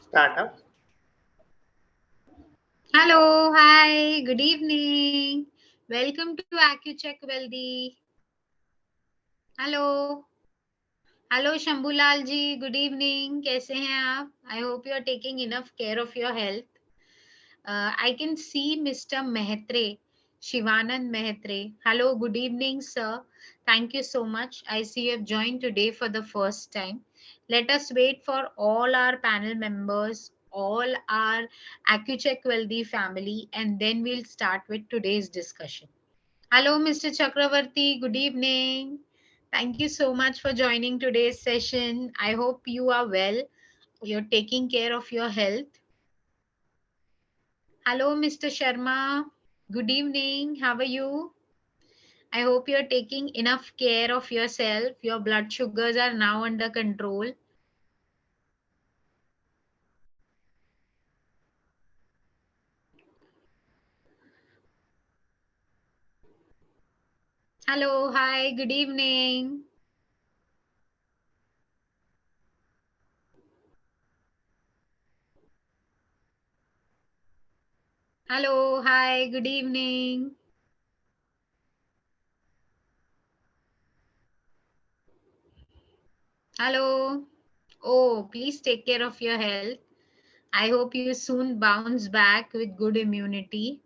Start up. Hello, hi, good evening. Welcome to AccuCheck Wealthy. Hello, hello Shambulal ji, good evening. कैसे हैं आप? I hope you are taking enough care of your health. I can see Mr. Mehetre, Shivanand Mehetre. Hello, good evening, sir. Thank you so much. I see you have joined today for the first time. Let us wait for all our panel members, all our AccuCheck Wealthy family, and then we'll start with today's discussion. Hello, Mr. Chakravarti. Good evening. Thank you so much for joining today's session. I hope you are well. You're taking care of your health. Hello, Mr. Sharma. Good evening. How are you? I hope you're taking enough care of yourself. Your blood sugars are now under control. Hello, hi, good evening. Hello, hi, good evening. Hello. Oh, please take care of your health. I hope you soon bounce back with good immunity.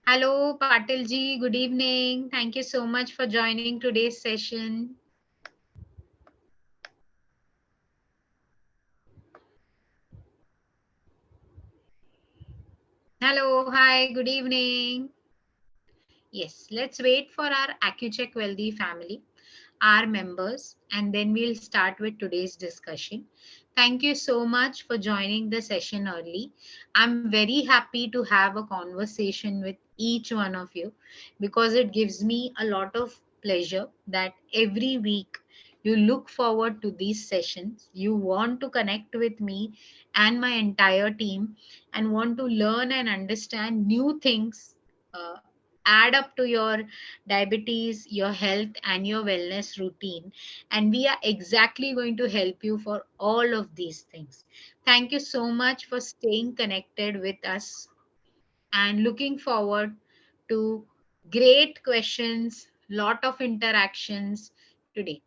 Hello, Patil ji. Good evening. Thank you so much for joining today's session. Hello, hi, good evening. Yes, let's wait for our AccuCheck Wealthy family, our members, and then we'll start with today's discussion. Thank you so much for joining the session early. I'm very happy to have a conversation with each one of you because it gives me a lot of pleasure that every week you look forward to these sessions. You want to connect with me and my entire team and want to learn and understand new things. Add up to your diabetes, your health, and your wellness routine. And we are exactly going to help you for all of these things. Thank you so much for staying connected with us and looking forward to great questions, lot of interactions today.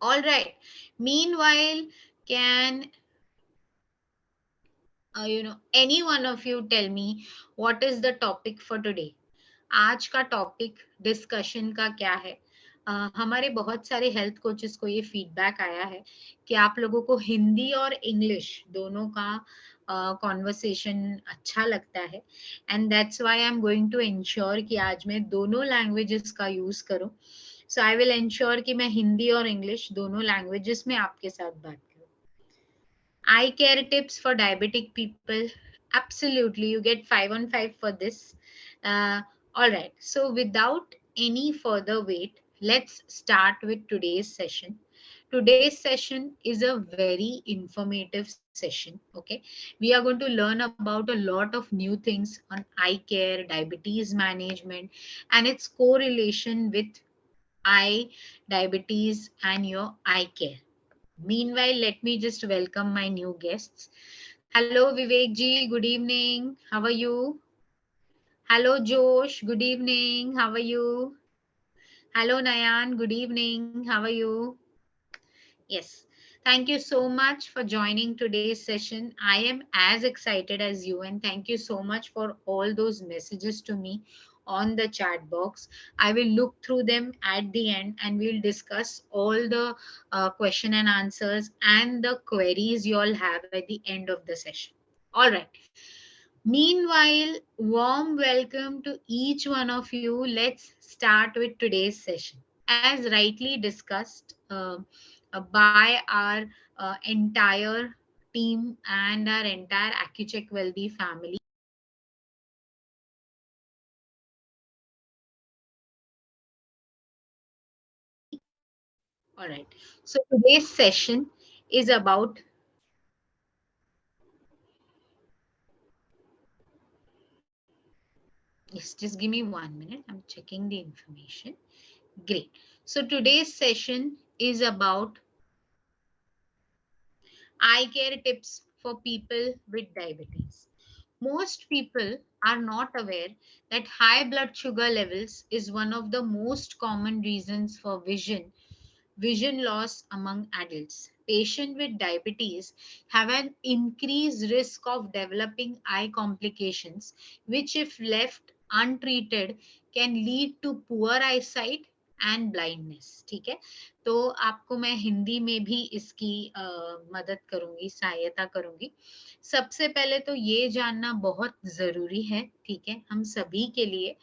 All right. Meanwhile, can any one of you tell me what is the topic for today? आज का topic discussion का क्या है? हमारे बहुत सारे health coaches को ये फीडबैक आया है कि आप लोगों को हिंदी और इंग्लिश दोनों का कॉन्वर्सेशन अच्छा लगता है and that's why I am going to ensure कि आज मैं दोनों लैंग्वेजेस का यूज करूं. सो आई विल इंश्योर कि मैं हिंदी और इंग्लिश दोनों लैंग्वेजेस में आपके साथ बात करूं. Eye care tips for diabetic people. Absolutely, you get 5 on 5 for this. All right, so without any further wait, let's start with today's session. Today's session is a very informative session. Okay, we are going to learn about a lot of new things on eye care, diabetes management, and its correlation with eye diabetes and your eye care. Meanwhile, let me just welcome my new guests. Hello, Vivek ji. Good evening. How are you? Hello, Josh. Good evening. How are you? Hello, Nayan. Good evening. How are you? Yes. Thank you so much for joining today's session. I am as excited as you, and thank you so much for all those messages to me on the chat box. I will look through them at the end and we'll discuss all the question and answers and the queries you all have at the end of the session. All right. Meanwhile, warm welcome to each one of you. Let's start with today's session. As rightly discussed by our entire team and our entire AccuCheck Wealthy family. All right. So today's session is about. Yes, just give me 1 minute. I'm checking the information. Great. So today's session is about Eye care tips for people with diabetes. Most people are not aware that high blood sugar levels is one of the most common reasons for vision loss among adults. Patients with diabetes have an increased risk of developing eye complications, which, if left untreated, can lead to poor eyesight and blindness. ठीक है, तो आपको मैं हिंदी में भी इसकी मदद करूंगी, सहायता करूंगी। सबसे पहले तो ये जानना बहुत जरूरी है, ठीक है, हम सभी के लिए,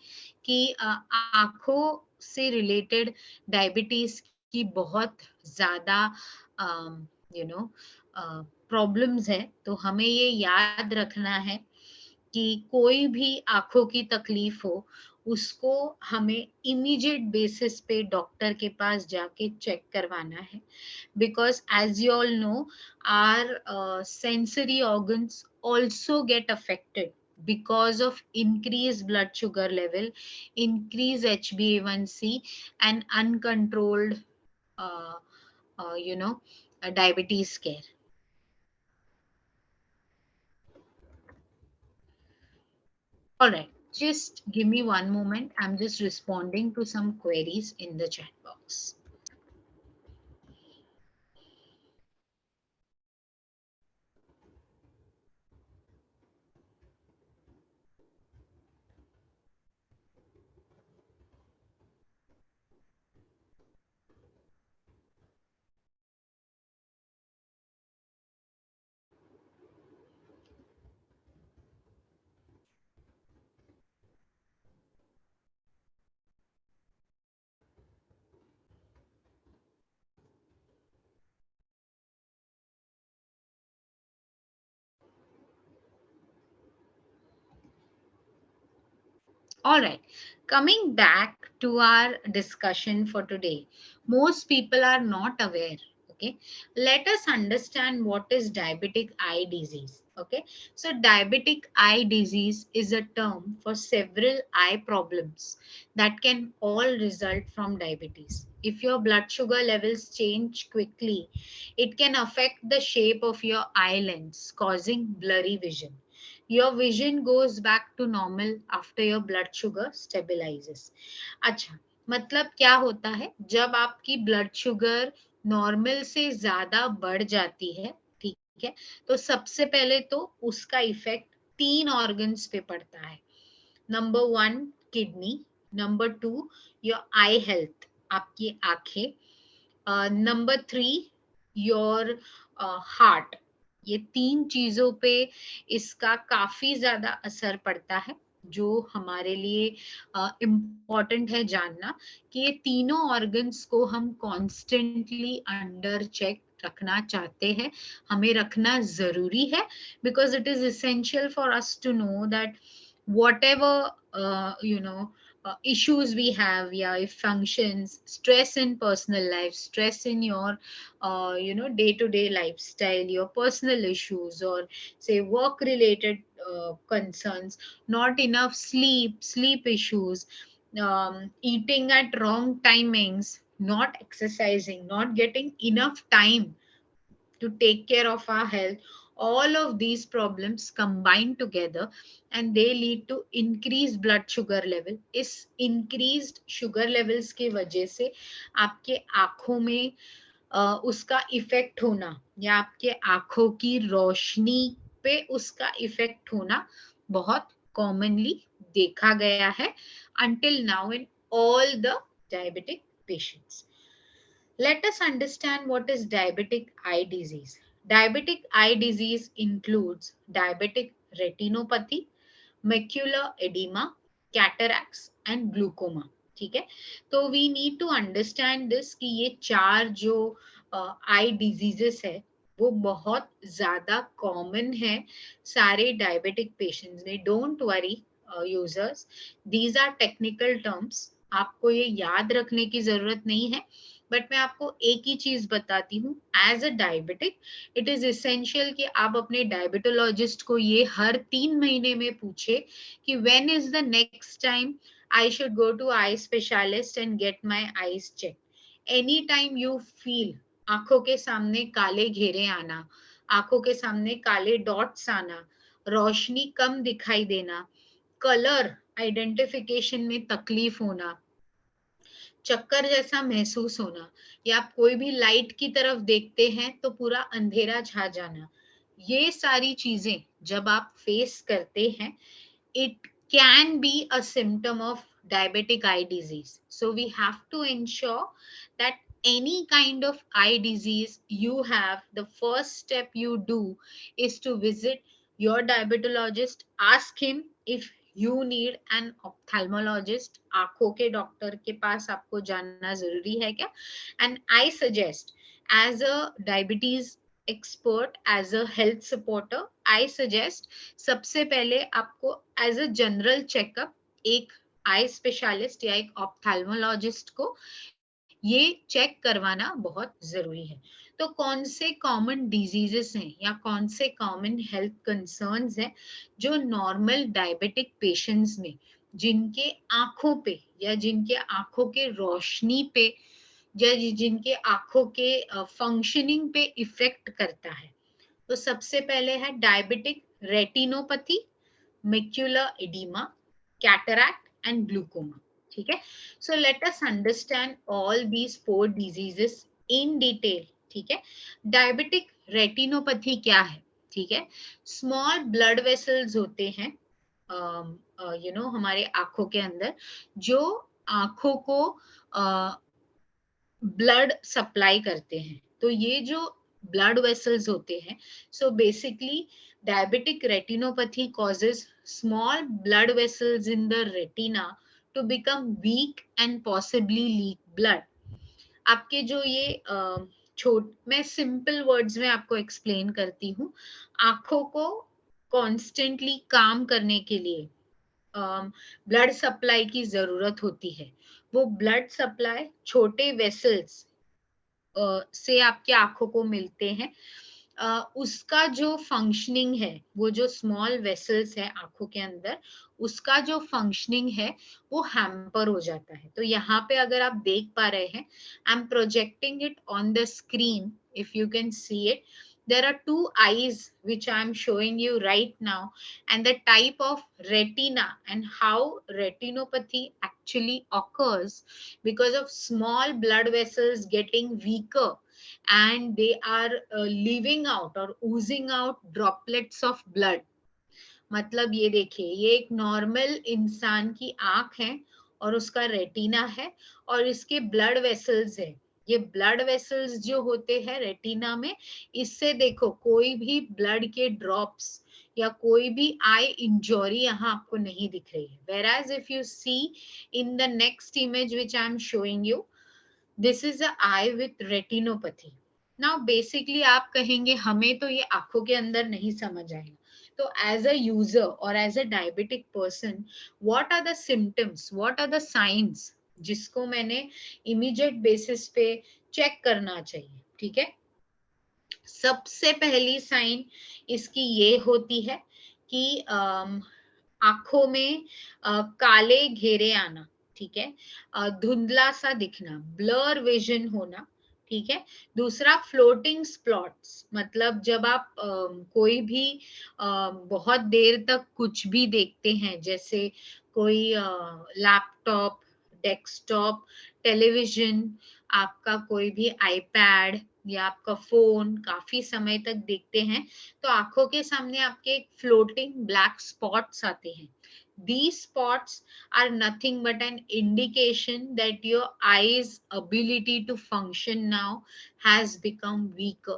कि आंखों से रिलेटेड डायबिटीज की बहुत ज्यादा यू नो प्रॉब्लम्स है। तो हमें ये याद रखना है कि कोई भी आंखों की तकलीफ हो, उसको हमें इमीडिएट बेसिस पे डॉक्टर के पास जाके चेक करवाना है। Because as you all know, our sensory organs also get affected because of increased blood sugar level, increased HbA1c, and uncontrolled uh, uh, you know diabetes care. All right, just give me one moment, I'm just responding to some queries in the chat box. All right, coming back to our discussion for today. Most people are not aware. Okay, let us understand what is diabetic eye disease. Okay, so diabetic eye disease is a term for several eye problems that can all result from diabetes. If your blood sugar levels change quickly, it can affect the shape of your eye lens, causing blurry vision. Your vision goes back to normal after your blood sugar stabilizes. अच्छा, मतलब क्या होता है, जब आपकी blood sugar normal से ज्यादा बढ़ जाती है, ठीक है, तो सबसे पहले तो उसका इफेक्ट तीन ऑर्गन्स पे पड़ता है। Number one, kidney. Number two, your I health, आपकी आंखें। Number three, your heart. ये तीन चीजों पे इसका काफी ज्यादा असर पड़ता है, जो हमारे लिए इम्पोर्टेंट है जानना, कि ये तीनों ऑर्गन्स को हम कॉन्स्टेंटली अंडर चेक रखना चाहते हैं, हमें रखना जरूरी है। Because it is essential for us to know that whatever issues we have, yeah, if functions, stress in personal life, stress in your day to day lifestyle, your personal issues, or say work related concerns, not enough sleep issues, eating at wrong timings, not exercising, not getting enough time to take care of our health, all of these problems combine together and they lead to increased blood sugar level. इस increased sugar levels के वजह से आपके आंखों में उसका effect होना, या आपके आंखों की रोशनी पे उसका इफेक्ट होना बहुत कॉमनली देखा गया है until now in all the diabetic patients. Let us understand what is diabetic eye disease. Diabetic eye disease includes diabetic retinopathy, macular edema, cataracts and glaucoma. ठीक है, तो we need to understand this कि ये चार जो आई diseases है, वो बहुत ज्यादा कॉमन है सारे डायबिटिक पेशेंट्स में। Don't worry users, these are technical terms, आपको ये याद रखने की जरूरत नहीं है। बट मैं आपको एक ही चीज बताती हूँ, as a diabetic it is essential कि आप अपने डायबिटोलॉजिस्ट को ये हर 3 महीने में पूछे कि when is the next time I should go to eye specialist and get my eyes check. Any time you feel आंखों के सामने काले घेरे आना, आंखों के सामने काले डॉट्स आना, रोशनी कम दिखाई देना, कलर आइडेंटिफिकेशन में तकलीफ होना, चक्कर जैसा महसूस होना, या आप कोई भी लाइट की तरफ देखते हैं तो पूरा अंधेरा छा जाना, ये सारी चीजें जब आप फेस करते हैं, it can be a symptom of diabetic eye disease. So we have to ensure that any kind of eye disease you have, the first step you do is to visit your diabetologist, ask him if you need an ophthalmologist, आंखों के doctor के पास आपको जाना जरूरी है क्या? And I suggest, as a diabetes expert, as a health supporter, I suggest सबसे पहले आपको एज अ जनरल चेकअप एक आई स्पेशलिस्ट या एक ऑप्थेल्मोलॉजिस्ट को ये चेक करवाना बहुत जरूरी है। तो कौन से कॉमन डिजीजेस हैं या कौन से कॉमन हेल्थ कंसर्न्स हैं जो नॉर्मल डायबिटिक पेशेंट्स में, जिनके आंखों पे या जिनके आंखों के रोशनी पे या जिनके आंखों के फंक्शनिंग पे इफेक्ट करता है। तो सबसे पहले है diabetic retinopathy, macular edema, cataract, and glaucoma. ठीक है, so let us understand all these four diseases in detail. ठीक है, डायबिटिक रेटिनोपैथी क्या है? ठीक है, स्मॉल ब्लड वेसल्स होते हैं हमारे आंखों के अंदर, जो आंखों को ब्लड सप्लाई करते हैं। तो ये जो ब्लड वेसल्स होते हैं, so basically diabetic retinopathy causes small blood vessels in the retina to become weak and possibly leak blood. आपके जो ये मैं सिंपल वर्ड्स में आपको एक्सप्लेन करती हूँ। आंखों को कॉन्स्टेंटली काम करने के लिए ब्लड सप्लाई की जरूरत होती है। वो ब्लड सप्लाई छोटे वेसल्स से आपके आंखों को मिलते हैं। उसका जो फंक्शनिंग है, वो जो स्मॉल वेसल्स है आंखों के अंदर, उसका जो फंक्शनिंग है वो हैम्पर हो जाता है। तो यहाँ पे अगर आप देख पा रहे हैं, I am projecting it on the screen, if you can see it, there are two eyes which I am showing you right now, and the type of retina and how retinopathy actually occurs because of small blood vessels getting weaker and they are leaving out or oozing out droplets of blood. मतलब ये देखिए, ये एक normal इंसान की आंख है और उसका रेटिना है और इसके ब्लड वेसल्स है। ये ब्लड वेसल्स जो होते हैं रेटिना में, इससे देखो कोई भी ब्लड के ड्रॉप्स या कोई भी आई इंजरी यहाँ आपको नहीं दिख रही है। whereas if you see in the next image which I am showing you, this is a eye with retinopathy. now basically आप कहेंगे हमें तो ये आंखों के अंदर नहीं समझ आएगा। तो as a user or as a diabetic person, what are the symptoms, what are the signs जिसको मैंने immediate basis पे चेक करना चाहिए? ठीक है, सबसे पहली साइन इसकी ये होती है कि आंखों में काले घेरे आना। ठीक है, धुंधला सा दिखना, ब्लर विजन होना। ठीक है, दूसरा फ्लोटिंग स्पॉट्स, मतलब जब आप कोई भी बहुत देर तक कुछ भी देखते हैं, जैसे कोई लैपटॉप, डेस्कटॉप, टेलीविजन, आपका कोई भी आईपैड या आपका फोन काफी समय तक देखते हैं, तो आंखों के सामने आपके फ्लोटिंग ब्लैक स्पॉट्स आते हैं। These spots are nothing but an indication that your eye's ability to function now has become weaker,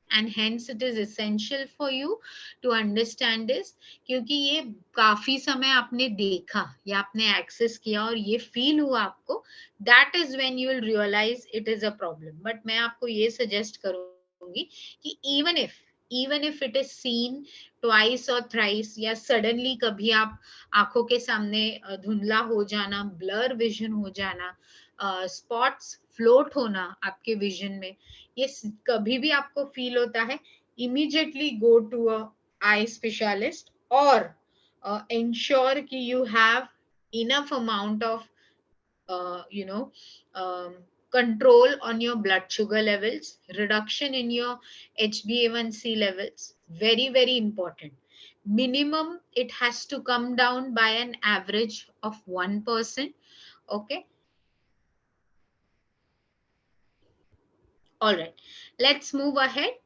and hence it is essential for you to understand this, क्योंकि ये काफी समय आपने देखा या आपने एक्सेस किया और ये फील हुआ आपको, that is when you will realize it is a problem. But मैं आपको ये सजेस्ट करूंगी कि even if it is seen twice or thrice, या सडनली कभी आप आंखों के सामने धुंधला हो जाना, ब्लर विजन हो जाना, स्पॉट्स फ्लोट होना आपके विजन में, ये कभी भी आपको फील होता है, immediately go to a eye specialist or ensure कि you have enough amount of uh, you know um, control on your blood sugar levels, reduction in your HbA1c levels, very, very important. Minimum, it has to come down by an average of 1%. Okay. All right. Let's move ahead.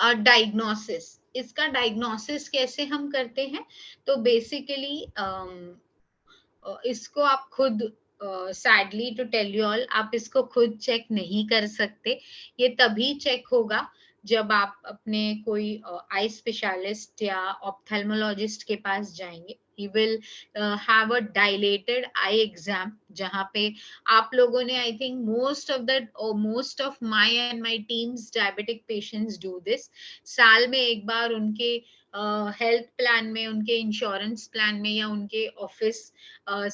Diagnosis, इसका diagnosis कैसे हम करते हैं? तो basically इसको आप खुद, sadly to tell you all, आप इसको खुद चेक नहीं कर सकते. ये तभी चेक होगा जब आप अपने कोई आई स्पेशलिस्ट या ऑप्थेल्मोलॉजिस्ट के पास जाएंगे. He will have a dilated I exam, जहाँ पे आप लोगों ने, I think most of my and my teams diabetic patients do this. साल में एक बार उनके हेल्थ प्लान में, उनके इंश्योरेंस प्लान में, या उनके ऑफिस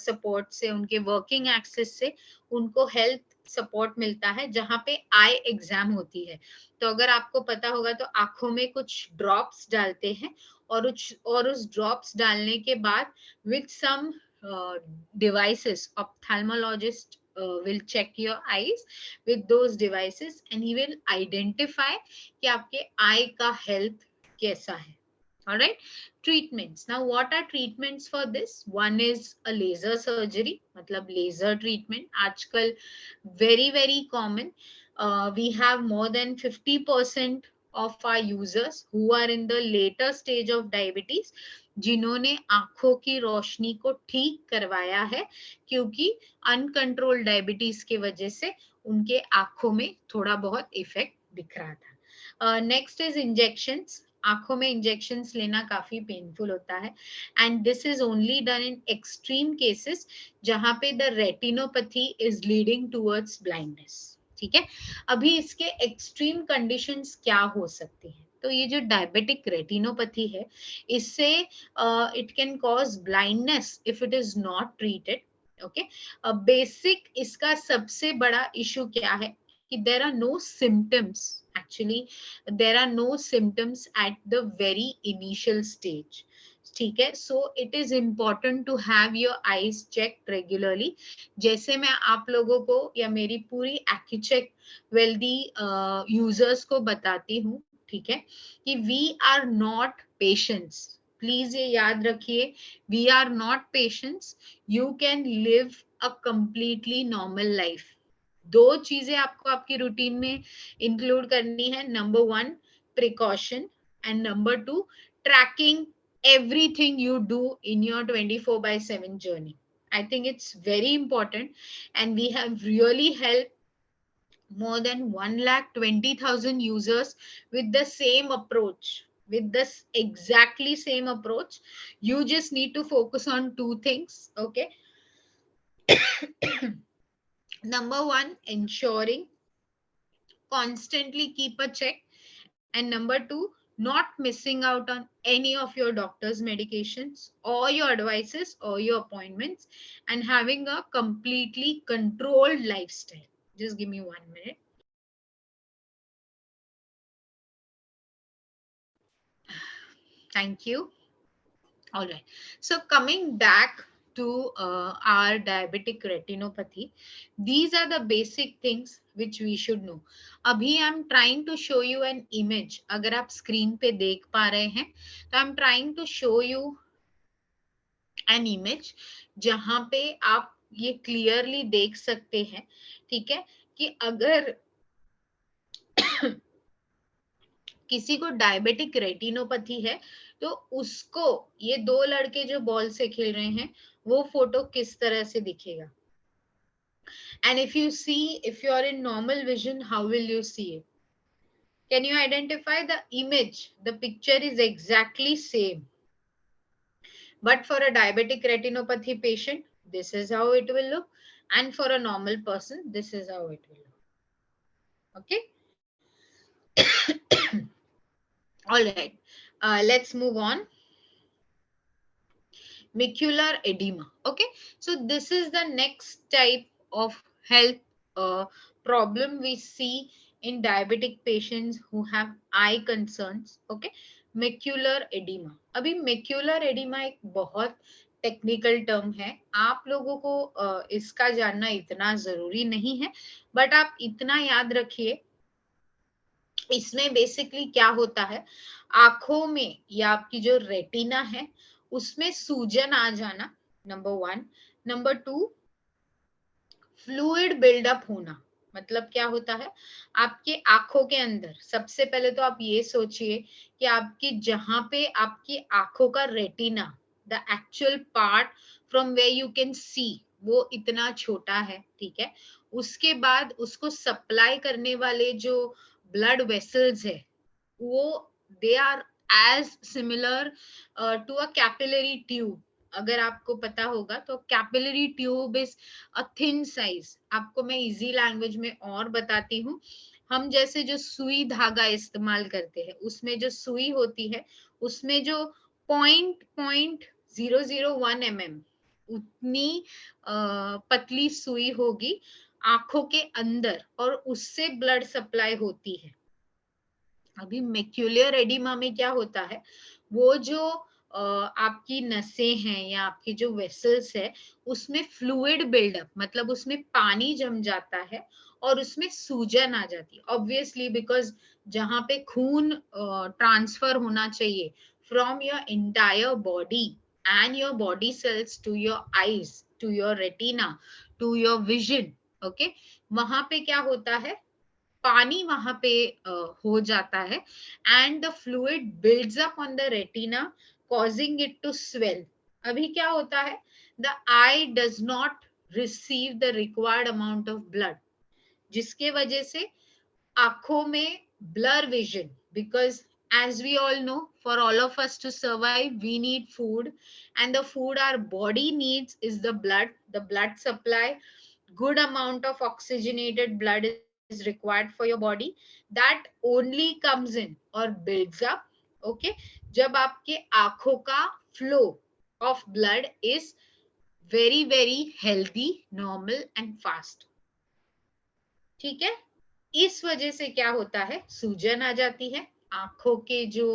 सपोर्ट से, उनके वर्किंग एक्सेस से उनको हेल्थ सपोर्ट मिलता है, जहां पे आई एग्जाम होती है. तो अगर आपको पता होगा तो आंखों में कुछ ड्रॉप्स डालते हैं, और उस ड्रॉप्स डालने के बाद with some devices, ophthalmologist will check your eyes with those devices, and he will identify कि आपके eye का health कैसा है. All right. Treatments. Now, what are treatments for this? One is a laser surgery, मतलब laser treatment. आजकल very, very common. We have more than 50% of our users who are in the later stage of diabetes, जिन्होंने आंखों की रोशनी को ठीक करवाया है, क्योंकि अनकंट्रोल्ड डायबिटीज की वजह से उनके आंखों में थोड़ा बहुत इफेक्ट दिख रहा था. Next is injections. आंखों में इंजेक्शंस लेना काफी पेनफुल होता है, and this is only done in extreme cases, जहां पे the retinopathy is leading towards blindness. ठीक है. अभी इसके एक्सट्रीम कंडीशंस क्या हो सकती हैं? तो ये जो डायबिटिक रेटिनोपैथी है, इससे it can cause blindness if it is not treated. Okay. Basic इसका सबसे बड़ा इशू क्या है कि there are no symptoms. Actually there are no symptoms at the very initial stage. ठीक है. So it is important to have your eyes check regularly. जैसे मैं आप लोगों को या मेरी पूरी एक्यूचेक वेल्दी यूजर्स को बताती हूँ, ठीक है, कि we are not patients. Please ये याद रखिए, we are not patients. You can live a completely normal life. दो चीजें आपको आपकी रूटीन में इंक्लूड करनी है. Number 1, precaution, and number 2, tracking everything you do in your 24/7 journey. I think it's very important, and we have really helped more than 1,20,000 users with the same approach, with this exactly same approach. You just need to focus on two things. Okay. Number 1, ensuring constantly keep a check, and number 2, not missing out on any of your doctor's medications or your advices or your appointments, and having a completely controlled lifestyle. Just give me 1 minute. Thank you. All right. So coming back to our diabetic retinopathy, these are the basic things which we should know. Abhi I'm trying to show you an image. अगर आप screen पे देख पा रहे हैं, तो I'm trying to show you an image जहाँ पे आप ये clearly देख सकते हैं, ठीक है, कि अगर किसी को डायबिटिक रेटिनोपैथी है, तो उसको ये दो लड़के जो बॉल से खेल रहे हैं, वो फोटो किस तरह से दिखेगा. And if you see, if you are in normal vision, how will you see it? Can you identify the image? The picture is exactly same, but for a diabetic retinopathy patient, this is how it will look, and for a normal person, this is how it will look. Okay. All right. Let's move on. Macular edema. Okay, so this is the next type of health problem we see in diabetic patients who have eye concerns. Okay, macular edema. अभी macular edema एक बहुत technical term है, आप लोगों को इसका जानना इतना जरूरी नहीं है, बट आप इतना याद रखिए, इसमें बेसिकली क्या होता है, आंखों में या आपकी जो रेटिना है उसमें सूजन आ जाना, number one. Number two, fluid buildup होना। मतलब क्या होता है, आपके आंखों के अंदर, सबसे पहले तो आप ये सोचिए कि आपकी जहां पे आपकी आंखों का retina, the actual part from way you can see, वो इतना छोटा है, ठीक है। उसके बाद उसको सप्लाई करने वाले जो ब्लड वेसल्स है, वो they are as similar to a capillary tube. अगर आपको पता होगा तो capillary tube is a thin size. आपको मैं इजी लैंग्वेज में और बताती हूँ, हम जैसे जो सुई धागा इस्तेमाल करते हैं, उसमें जो सुई होती है, उसमें जो पॉइंट पॉइंट 001 mm उतनी पतली सुई होगी आंखों के अंदर, और उससे ब्लड सप्लाई होती है। अभी मैक्यूलर एडिमा में क्या होता है, वो जो आपकी नसें हैं या आपकी जो वेसल्स है, उसमें फ्लूइड बिल्डअप, मतलब उसमें पानी जम जाता है और उसमें सूजन आ जाती है। ऑब्वियसली बिकॉज जहां पे खून ट्रांसफर होना चाहिए from your entire body and your body cells to your eyes, to your retina, to your vision, okay, वहां पे क्या होता है, पानी वहां पे हो जाता है, and the fluid builds up on the retina causing it to swell. अभी क्या होता है, the eye does not receive the required amount of blood, जिसके वजह से आंखों में blur vision, because as we all know, for all of us to survive we need food, and the food our body needs is the blood, the blood supply. Good amount of oxygenated blood is required for your body, that only comes in or builds up, okay, जब आपके आंखों का flow of blood is very very healthy, normal and fast, ठीक है। इस वजह से क्या होता है, सूजन आ जाती है, आंखों के जो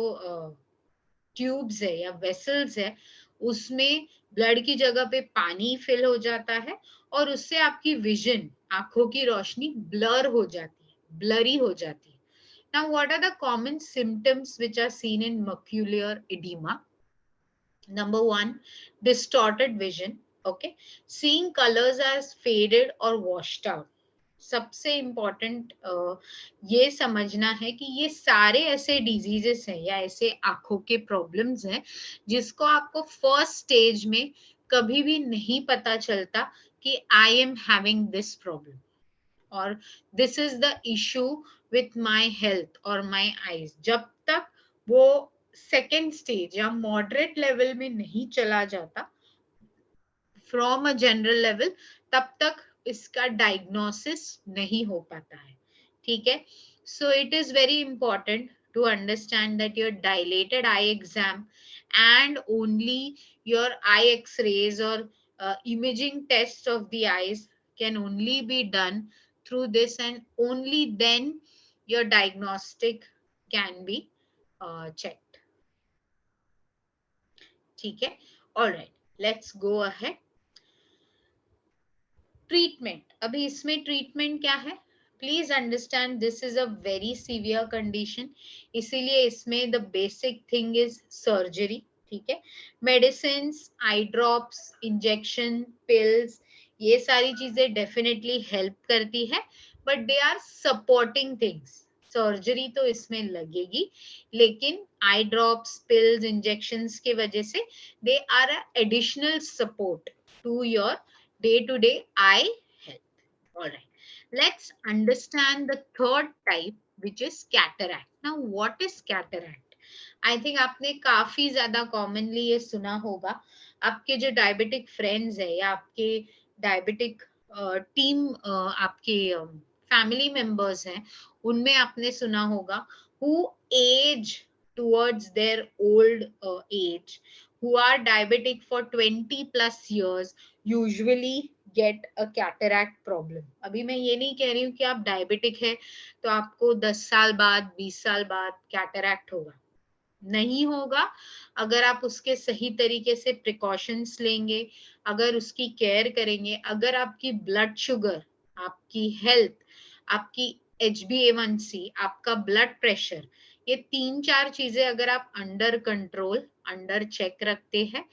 ट्यूब्स है या वेसल्स है, उसमें ब्लड की जगह पे पानी फिल हो जाता है, और उससे आपकी विजन, आंखों की रोशनी ब्लर हो जाती है, ब्लरी हो जाती है। Now what are the common symptoms which are seen in macular oedema? Number one, distorted vision. Okay, seeing colors as faded or washed out. सबसे इम्पोर्टेंट ये समझना है कि ये सारे ऐसे डिजीजेस हैं या ऐसे आंखों के प्रॉब्लम्स हैं जिसको आपको फर्स्ट स्टेज में कभी भी नहीं पता चलता कि I am having this problem, और this is the issue with my health और माई आईज। जब तक वो सेकेंड स्टेज या मॉडरेट लेवल में नहीं चला जाता फ्रॉम अ जनरल लेवल, तब तक इसका डायग्नोसिस नहीं हो पाता है, ठीक है। So it is very important to understand that your dilated eye exam and only your eye x-rays or imaging tests of the eyes can only be done through this, and only then your diagnostic can be checked, ठीक है। all right, let's go ahead. Treatment, अभी इसमें treatment क्या है, please understand this is a very severe condition, इसीलिए इसमें the basic thing is surgery, ठीक है। Medicine, eye drops, injection, pills, ये सारी चीजें डेफिनेटली हेल्प करती है, but they are supporting things. Surgery तो इसमें लगेगी, लेकिन आई ड्रॉप्स, पिल्स, इंजेक्शंस के वजह से they are additional support to your day-to-day eye health. All right. Let's understand the third type, which is cataract. Now, what is cataract? I think आपने काफी ज्यादा commonly ये सुना होगा। आपके जो डायबिटिक फ्रेंड्स है या आपके डायबिटिक टीम, आपके फैमिली मेंबर्स हैं, उनमें आपने सुना होगा who age towards their old age, who are diabetic for 20 plus years, usually get a cataract problem. अभी मैं ये नहीं कह रही हूँ कि आप डायबिटिक है तो आपको 10 साल बाद, 20 साल बाद कैटरैक्ट होगा, नहीं होगा अगर आप उसके सही तरीके से प्रिकॉशंस लेंगे, अगर उसकी केयर करेंगे, अगर आपकी ब्लड शुगर, आपकी हेल्थ, आपकी HbA1c, आपका ब्लड प्रेशर, ये 3-4 चीजें अगर आप अंडर कंट्रोल, अंडर चेक रखते हैं,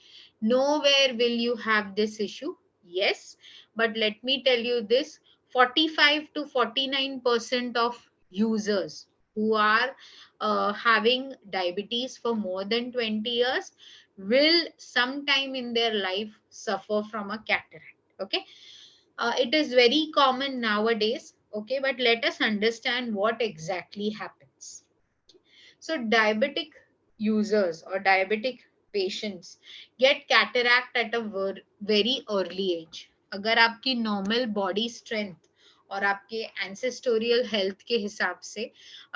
nowhere will you have this issue. Yes, but let me tell you this, 45 to 49% of users who are having diabetes for more than 20 years will sometime in their life suffer from a cataract. Okay, it is very common nowadays. Okay, but let us understand what exactly happens. So diabetic users or diabetic patients get cataract at a very early age. अगर आपकी normal body strength और आपके ancestral health के हिसाब से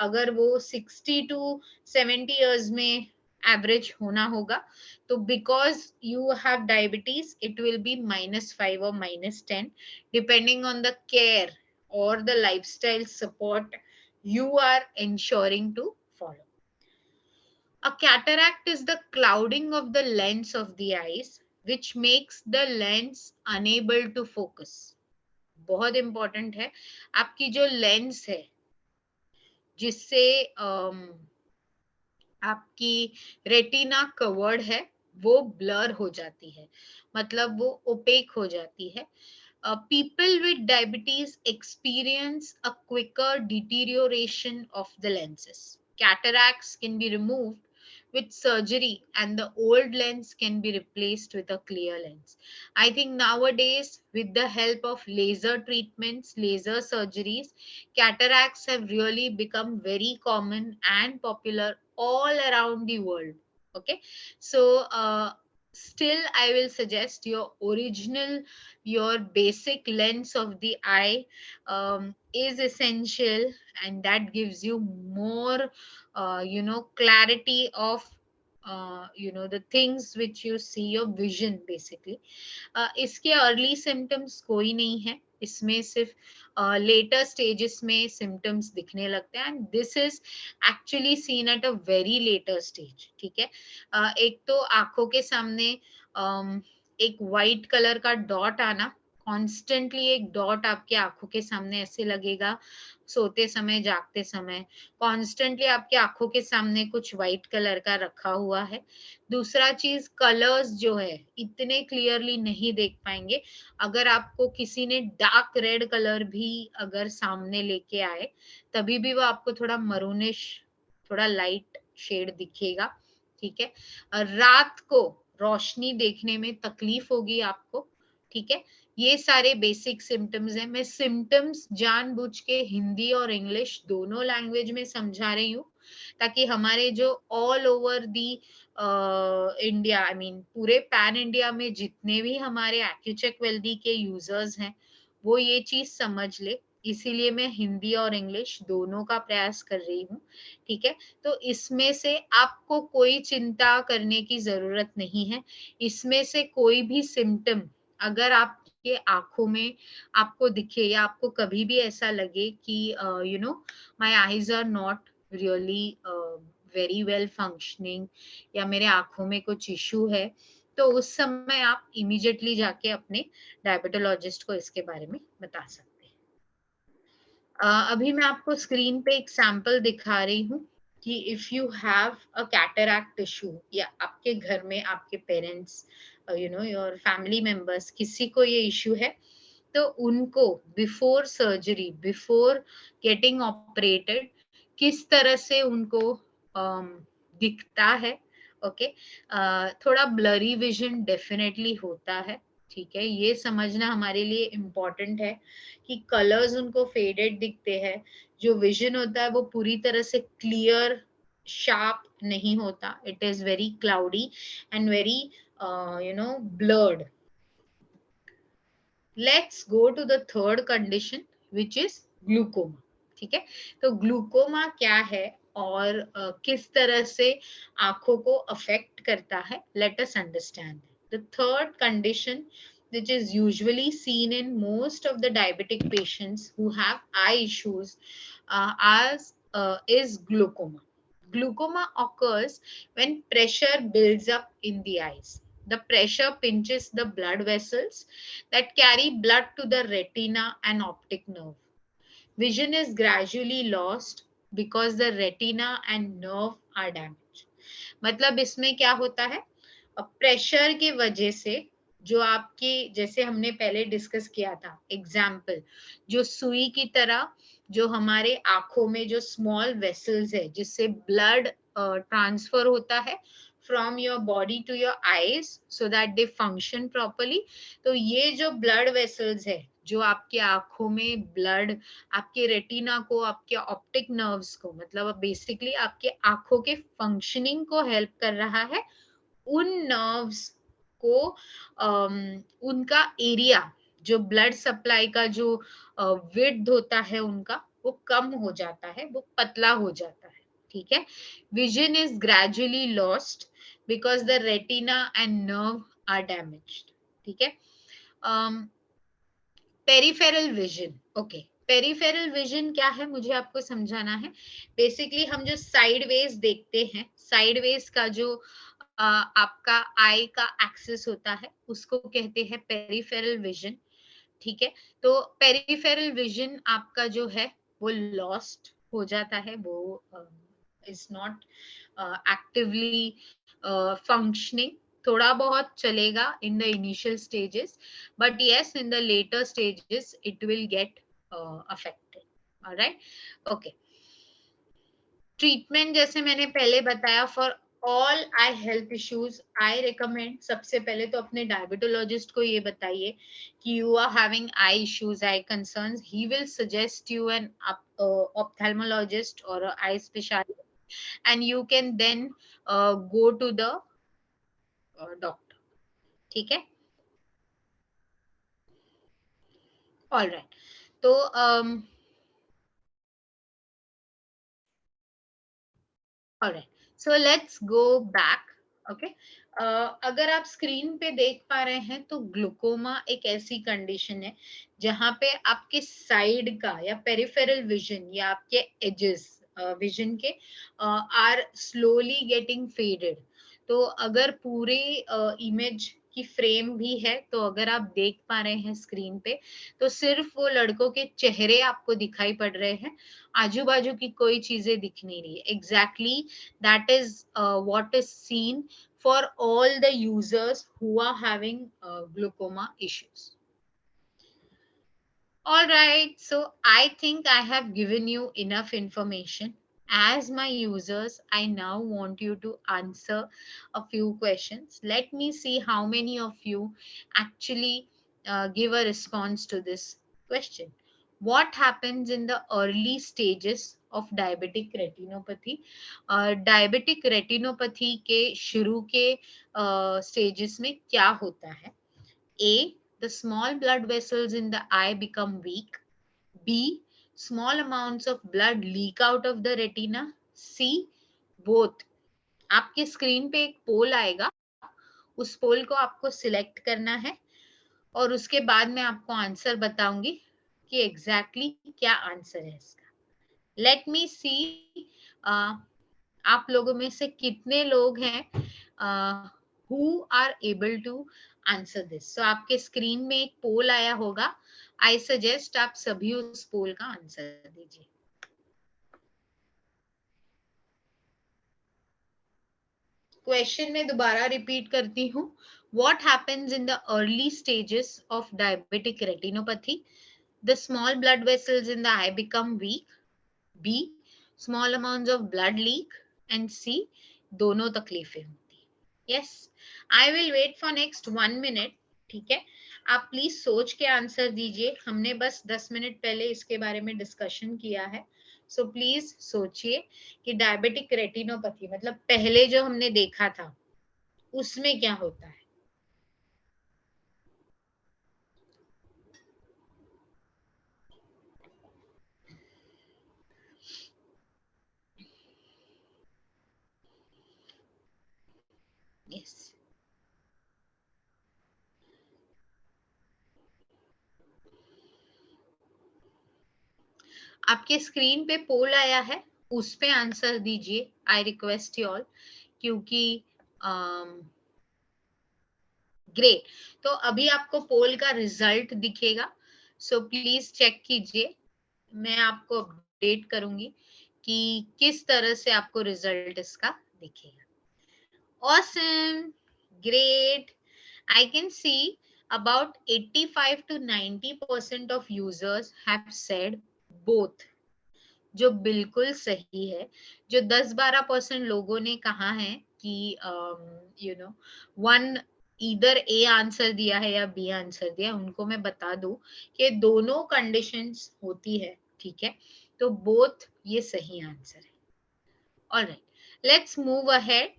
अगर वो 60 to 70 years में average होना होगा, तो because you have diabetes it will be -5 or -10 depending on the care or the lifestyle support you are ensuring to follow. A cataract is the clouding of the lens of the eyes, which makes the lens unable to focus. बहुत important है, आपकी जो lens है जिससे आपकी retina covered है वो blur हो जाती है, मतलब वो ओपेक हो जाती है. People with diabetes experience a quicker deterioration of the lenses. Cataracts can be removed with surgery and the old lens can be replaced with a clear lens. I think nowadays, with the help of laser treatments, laser surgeries, cataracts have really become very common and popular all around the world. Okay, so still I will suggest your original, your basic lens of the eye is essential, and that gives you more clarity of the things which you see, your vision basically. इसके early symptoms कोई नहीं है, इसमें सिर्फ later stages में symptoms दिखने लगते हैं, and this is actually seen at a very later stage. ठीक है, एक तो आंखों के सामने एक वाइट कलर का डॉट आना, कॉन्स्टेंटली एक डॉट आपके आंखों के सामने ऐसे लगेगा, सोते समय, जागते समय कॉन्स्टेंटली आपके आंखों के सामने कुछ व्हाइट कलर का रखा हुआ है. दूसरा चीज, कलर्स जो है इतने क्लियरली नहीं देख पाएंगे. अगर आपको किसी ने डार्क रेड कलर भी अगर सामने लेके आए, तभी भी वो आपको थोड़ा मरूनिश, थोड़ा लाइट शेड दिखेगा. ठीक है, रात को रोशनी देखने में तकलीफ होगी आपको. ठीक है, ये सारे बेसिक सिम्टम्स हैं. मैं सिम्टम्स जानबूझ के हिंदी और इंग्लिश दोनों लैंग्वेज में समझा रही हूँ, ताकि हमारे जो all over the India, I mean पूरे पैन इंडिया में जितने भी हमारे एक्यूचेक वेल्दी के यूजर्स हैं वो ये चीज समझ ले. इसीलिए मैं हिंदी और इंग्लिश दोनों का प्रयास कर रही हूँ. ठीक है, तो इसमें से आपको कोई चिंता करने की जरूरत नहीं है. इसमें से कोई भी सिम्टम अगर आपके आंखों में आपको दिखे, या आपको कभी भी ऐसा लगे कि my eyes are not really very well functioning, या मेरे आंखों में कुछ इशू है, तो उस समय आप इमीडिएटली जाके अपने डायबिटोलॉजिस्ट को इसके बारे में बता सकते हैं. अभी मैं आपको स्क्रीन पे एक सैंपल दिखा रही हूँ कि if you have a cataract issue, या आपके घर में आपके पेरेंट्स, योर फैमिली मेंबर्स, किसी को ये इशू है, तो उनको before surgery, before getting operated, किस तरह से उनको दिखता है. ओके, थोड़ा ब्लरी विजन डेफिनेटली होता है. ठीक है, ये समझना हमारे लिए इम्पोर्टेंट है कि कलर्स उनको फेडेड दिखते हैं, जो विजन होता है वो पूरी तरह से क्लियर, शार्प नहीं होता. It is very cloudy and very blurred. Let's go to the third condition, which is glaucoma. ठीक है, तो ग्लूकोमा क्या है और किस तरह से आंखों को अफेक्ट करता है, let us understand. The third condition, which is usually seen in most of the diabetic patients who have eye issues, is glaucoma. Glaucoma occurs when pressure builds up in the eyes. The pressure pinches the blood vessels that carry blood to the retina and optic nerve. Vision is gradually lost because the retina and nerve are damaged. मतलब इसमें क्या होता है, pressure के वजह से जो आपके, जैसे हमने पहले डिस्कस किया था एग्जाम्पल, जो सुई की तरह जो हमारे आंखों में जो स्मॉल वेसल्स है जिससे ब्लड ट्रांसफर होता है from your body to your eyes so that they function properly. तो ये जो ब्लड वेसल्स है जो आपके आंखों में ब्लड आपके रेटिना को, आपके ऑप्टिक नर्व्स को, मतलब बेसिकली आपके आंखों के फंक्शनिंग को हेल्प कर रहा है, उन नर्व्स को उनका एरिया, जो ब्लड सप्लाई का जो विड्थ होता है उनका, वो कम हो जाता है, वो पतला हो जाता है। ठीक है, vision is gradually lost because the retina and nerve are damaged. ठीक है, peripheral vision, okay, peripheral vision क्या है मुझे आपको समझाना है। बेसिकली हम जो साइडवेज देखते हैं, साइडवेज का जो आपका आई का एक्सिस होता है उसको कहते हैं पेरिफेरल विजन। ठीक है, तो पेरिफेरल विजन आपका जो है वो लॉस्ट हो जाता है, वो इज नॉट एक्टिवली फंक्शनिंग। थोड़ा बहुत चलेगा in the initial stages, but yes, in the later stages it will get affected. All right, okay. Treatment जैसे मैंने पहले बताया, for all eye health issues I recommend, सबसे पहले तो अपने डायबिटोलॉजिस्ट को ये बताइए कि you are having eye issues, eye concerns, he will suggest you an ophthalmologist or a eye specialist, and you can then go to the doctor. ठीक है, ऑल राइट। तो alright, so let's go back. Okay, अगर आप screen पे देख पा रहे हैं तो ग्लूकोमा एक ऐसी कंडीशन है जहां पे आपके साइड का या पेरिफेरल विजन या आपके एजेस विजन के आर स्लोली गेटिंग फेडेड। तो अगर पूरे इमेज की फ्रेम भी है, तो अगर आप देख पा रहे हैं स्क्रीन पे, तो सिर्फ वो लड़कों के चेहरे आपको दिखाई पड़ रहे हैं, आजू बाजू की कोई चीजें दिख नहीं रही है। Exactly that is what is seen for all the users who are having glaucoma issues. All right, so I think I have given you enough information. As my users, I now want you to answer a few questions. Let me see how many of you actually give a response to this question. What happens in the early stages of diabetic retinopathy? Diabetic retinopathy के शुरू के stages में क्या होता है? A, the small blood vessels in the eye become weak. B, small amounts of blood leak out of the retina. C, both. आपके screen पे एक पोल आएगा, उस पोल को आपको सिलेक्ट करना है और उसके बाद मैं आपको आंसर बताऊंगी कि एग्जैक्टली क्या आंसर है इसका। लेट मी सी आप लोगों में से कितने लोग हैं who are able to answer this. So आपके स्क्रीन में एक पोल आया होगा, आई सजेस्ट आप सभी उस पोल का आंसर दीजिए। क्वेश्चन में दोबारा रिपीट करती हूँ, what happens in the early stages of diabetic retinopathy? The small blood vessels in the eye become weak. B, small amounts of blood leak. And C, दोनों तकलीफें होती है। Yes, I will wait for next 1 minute. ठीक है, आप please सोच के answer दीजिए, हमने बस 10 मिनट पहले इसके बारे में डिस्कशन किया है। सो प्लीज सोचिए कि डायबिटिक रेटिनोपैथी मतलब पहले जो हमने देखा था उसमें क्या होता है। यस, आपके स्क्रीन पे पोल आया है, उस पे आंसर दीजिए, आई रिक्वेस्ट यू ऑल, क्योंकि ग्रेट। तो अभी आपको पोल का रिजल्ट दिखेगा, सो प्लीज चेक कीजिए। मैं आपको अपडेट करूंगी कि किस तरह से आपको रिजल्ट इसका दिखेगा। Awesome, great. I can see about 85 to 90% of users have said both, जो बिल्कुल सही है। जो 10-12% लोगों ने कहा है कि यू नो वन इधर ए आंसर दिया है या बी आंसर दिया है, उनको मैं बता दूं कि दोनों कंडीशंस होती है, ठीक है। तो बोथ ये सही आंसर है। Alright, let's move ahead.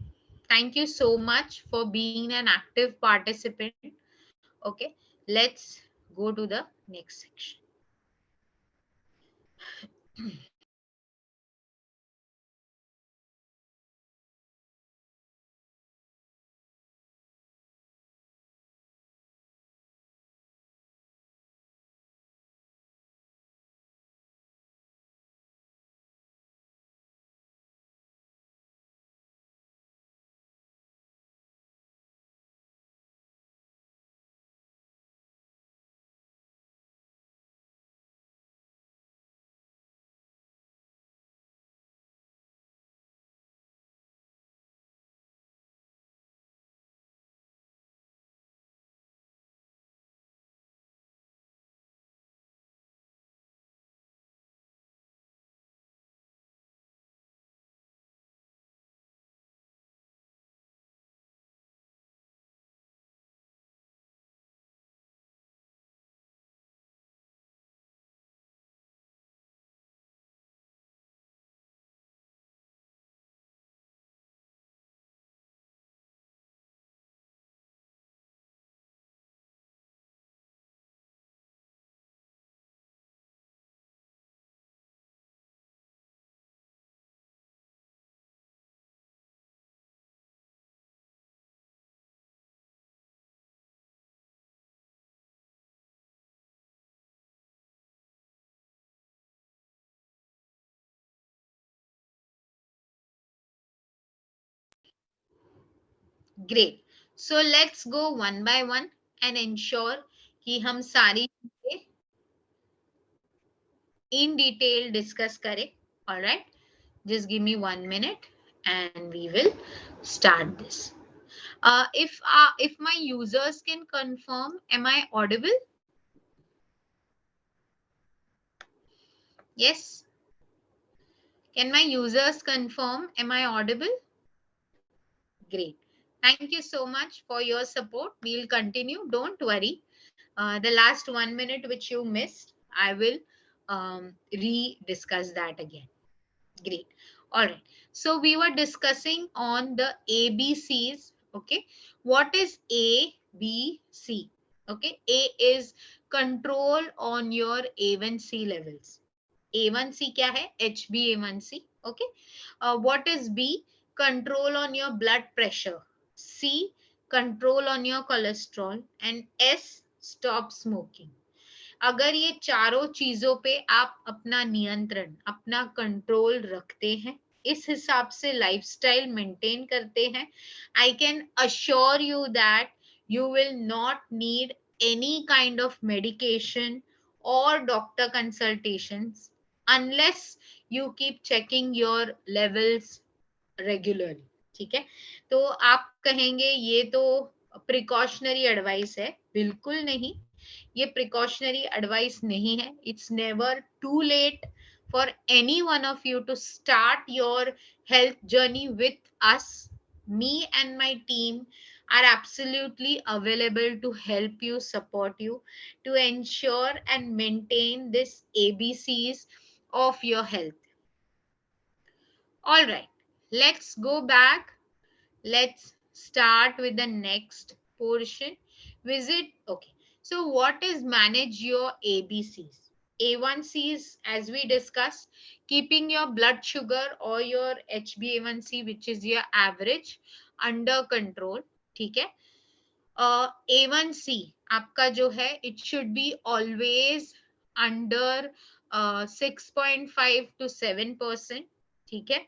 Thank you so much for being an active participant. Okay, let's go to the next section. Great. So let's go one by one and ensure कि हम सारी चीजें in detail discuss करें. All right. Just give me 1 minute and we will start this. If my users can confirm, am I audible? Yes. Can my users confirm? Am I audible? Great. Thank you so much for your support. We'll continue. Don't worry. The last 1 minute which you missed, I will re-discuss that again. Great. All right. So we were discussing on the ABCs. Okay. What is A, B, C? Okay. A is control on your A1C levels. A1C क्या है? HbA1c. Okay. What is B? Control on your blood pressure. C, control on your cholesterol. And S, stop smoking. अगर ये चारों चीजों पे आप अपना नियंत्रण, अपना कंट्रोल रखते हैं, इस हिसाब से लाइफस्टाइल मेंटेन करते हैं, I can assure you that you will not need any kind of medication और doctor consultations unless you keep checking your levels regularly. ठीक है। तो आप कहेंगे ये तो प्रिकॉशनरी एडवाइस है। बिल्कुल नहीं, ये प्रिकॉशनरी एडवाइस नहीं है। It's never too late for any one of you to start your health journey with us. Me and my team are absolutely available to help you, support you, to ensure and maintain this ABCs of your health. All right, let's go back. Let's start with the next portion. Visit. Okay. So what is manage your ABCs? A1Cs, as we discussed, keeping your blood sugar or your HbA1c, which is your average, under control. ठीक है। A1C आपका जो है, it should be always under 6.5 to 7%. ठीक है.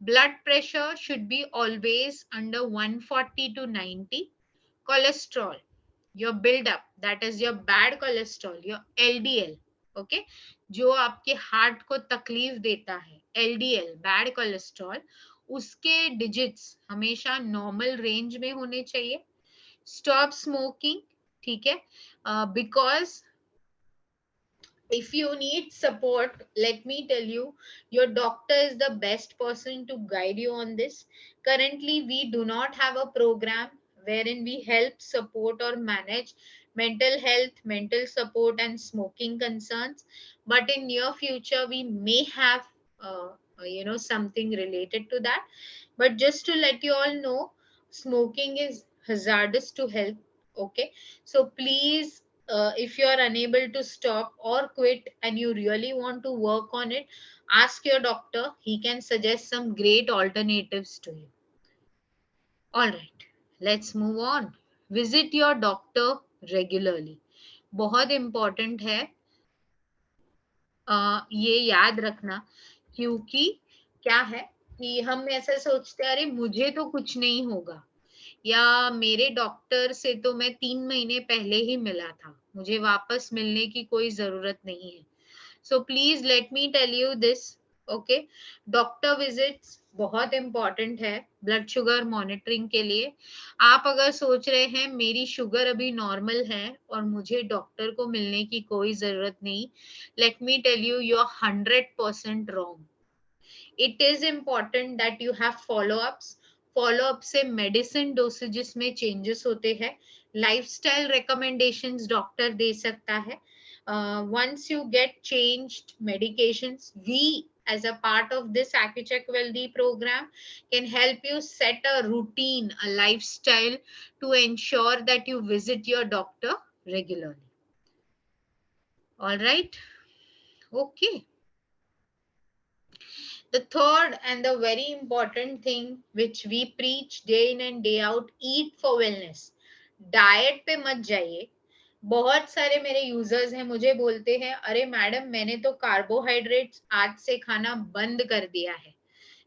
Blood pressure should be always under 140 to 90. Cholesterol, your buildup, that is your bad cholesterol, your LDL, okay, जो आपके heart को तकलीफ देता है, LDL, बैड कोलेस्ट्रॉल, उसके डिजिट्स हमेशा नॉर्मल रेंज में होने चाहिए. स्टॉप स्मोकिंग, ठीक है, because if you need support, let me tell you, your doctor is the best person to guide you on this. Currently, we do not have a program wherein we help support or manage mental health, mental support, and smoking concerns. But in near future, we may have, something related to that. But just to let you all know, smoking is hazardous to health. Okay, so please, if you are unable to stop or quit and you really want to work on it, ask your doctor. He can suggest some great alternatives to you. All right, let's move on. Visit your doctor regularly. बहुत important है ये याद रखना, क्योंकि क्या है कि हम ऐसे सोचते हैं अरे मुझे तो कुछ नहीं होगा, या मेरे डॉक्टर से तो मैं 3 महीने पहले ही मिला था, मुझे वापस मिलने की कोई जरूरत नहीं है. So please let me tell you this. Okay, doctor visits बहुत इंपॉर्टेंट है ब्लड शुगर मॉनिटरिंग के लिए. आप अगर सोच रहे हैं मेरी शुगर अभी नॉर्मल है और मुझे डॉक्टर को मिलने की कोई जरूरत नहीं, let me tell you, you are 100% wrong. It is important that you have followups. Followup से मेडिसिन डोसेजेस में चेंजेस होते हैं, लाइफस्टाइल रिकमेंडेशंस डॉक्टर दे सकता है. Once you get changed medications, we as a part of this AccuCheck Wealthy program can help you set a routine, a lifestyle to ensure that you visit your doctor regularly. All right. Okay. The third and the very important thing which we preach day in and day out, eat for wellness. Diet पे मत जाइए. बहुत सारे मेरे users हैं, मुझे बोलते हैं अरे मैडम मैंने तो कार्बोहाइड्रेट्स आज से खाना बंद कर दिया है,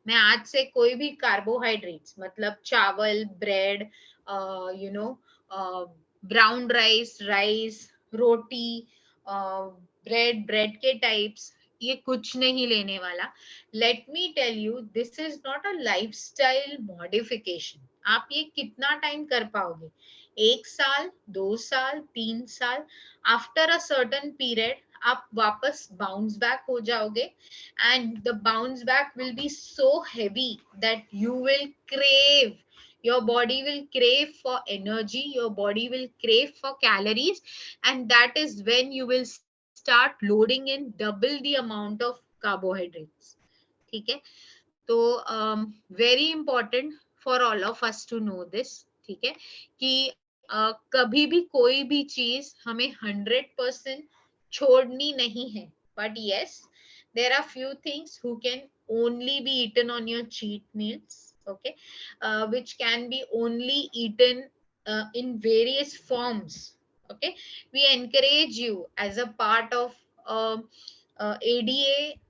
मैं आज से कोई भी कार्बोहाइड्रेट्स मतलब चावल, bread, you know, brown rice, रोटी, ब्रेड, ब्रेड के टाइप्स, ये कुछ नहीं लेने वाला. Let me tell you, this is not a lifestyle modification. आप ये कितना टाइम कर पाओगे? 1 साल, 2 साल, 3 साल. आफ्टर अ सर्टन पीरियड आप वापस बाउंस बैक हो जाओगे, and the bounce back will be so heavy that you will crave, your body will crave for energy, your body will crave for calories, and that is when you will start loading in double the amount of carbohydrates. ठीक है, तो very important for all of us to know this. ठीक है, कि कभी भी कोई भी चीज हमें 100% छोड़नी नहीं है. But yes, there are few things who can only be eaten on your cheat meals, okay, which can be only eaten in various forms. Okay, we encourage you as a part of ADA,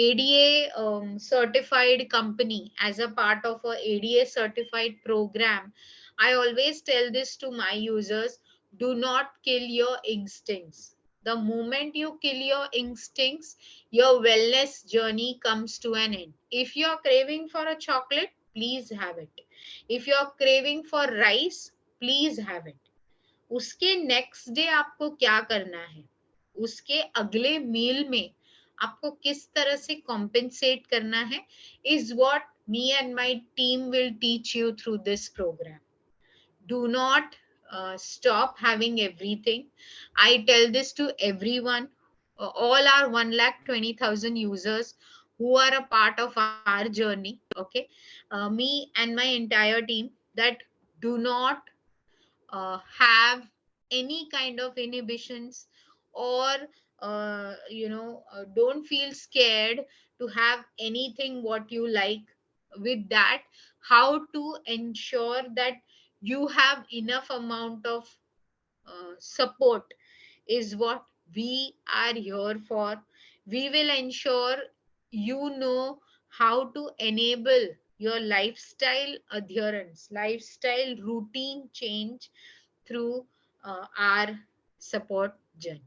ADA certified company, as a part of a ADA certified program. I always tell this to my users: do not kill your instincts. The moment you kill your instincts, your wellness journey comes to an end. If you're craving for a chocolate, please have it. If you're craving for rice, please have it. उसके next day आपको क्या करना है, उसके अगले मील में आपको किस तरह से कॉम्पेंसेट करना है, is what me and my team will teach you through this program. Do not stop having everything. I tell this to everyone, all our 1,20,000 users who are a part of our journey. Okay, me and my entire team, that do not have any kind of inhibitions, or don't feel scared to have anything what you like. With that, how to ensure that you have enough amount of support is what we are here for. We will ensure you know how to enable your lifestyle adherence, lifestyle routine change through our support journey.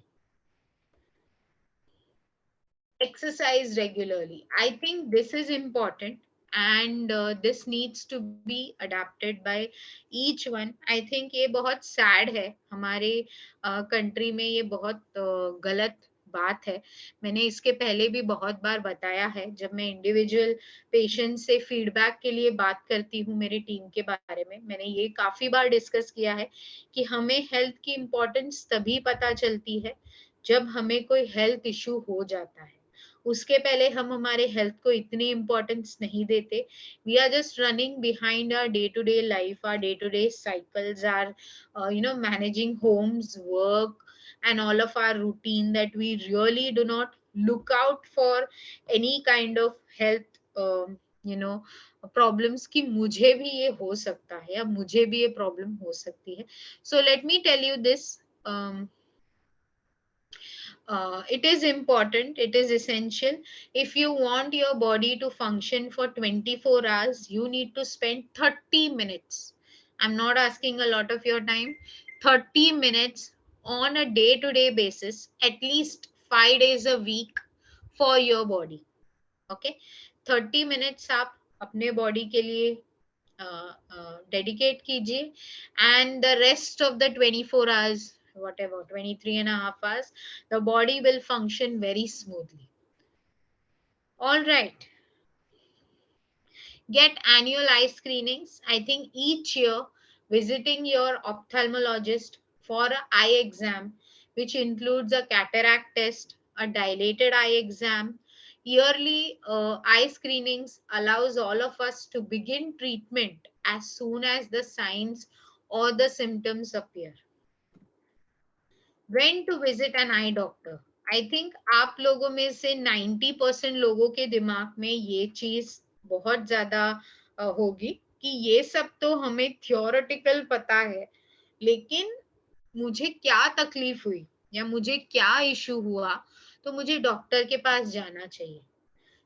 Exercise regularly. I think this is important, and this needs to be adapted by each one. I think ये बहुत sad है हमारे country में, ये बहुत गलत बात है. मैंने इसके पहले भी बहुत बार बताया है, जब मैं इंडिविजुअल पेशेंट से फीडबैक के लिए बात करती हूँ मेरी टीम के बारे में, मैंने ये काफी बार डिस्कस किया है कि हमें हेल्थ की इम्पोर्टेंस तभी पता चलती है जब हमें कोई हेल्थ इशू हो जाता है. उसके पहले हम हमारे हेल्थ को इतनी इम्पोर्टेंस नहीं देते. We are just running behind our day to day life, our day to day cycles, our managing homes, work, and all of our routine, that we really do not look out for any kind of health you know problems कि मुझे भी ये हो सकता है या मुझे भी ये प्रॉब्लम हो सकती है. So let me tell you this. It is important, it is essential. If you want your body to function for 24 hours, you need to spend 30 minutes. I'm not asking a lot of your time. 30 minutes on a day to day basis, at least 5 days a week, for your body. Okay? 30 minutes आप अपने body के लिए dedicate कीजिए, and the rest of the 24 hours, whatever 23 and a half hours, the body will function very smoothly. All right. Get annual eye screenings. I think each year visiting your ophthalmologist for an eye exam, which includes a cataract test, a dilated eye exam, yearly eye screenings allows all of us to begin treatment as soon as the signs or the symptoms appear. When to visit an eye doctor? I think आप लोगों में से 90% लोगों के दिमाग में ये चीज बहुत ज्यादा होगी कि ये सब तो हमें थियोरेटिकल पता है, लेकिन मुझे क्या तकलीफ हुई या मुझे क्या इशू हुआ तो मुझे डॉक्टर के पास जाना चाहिए.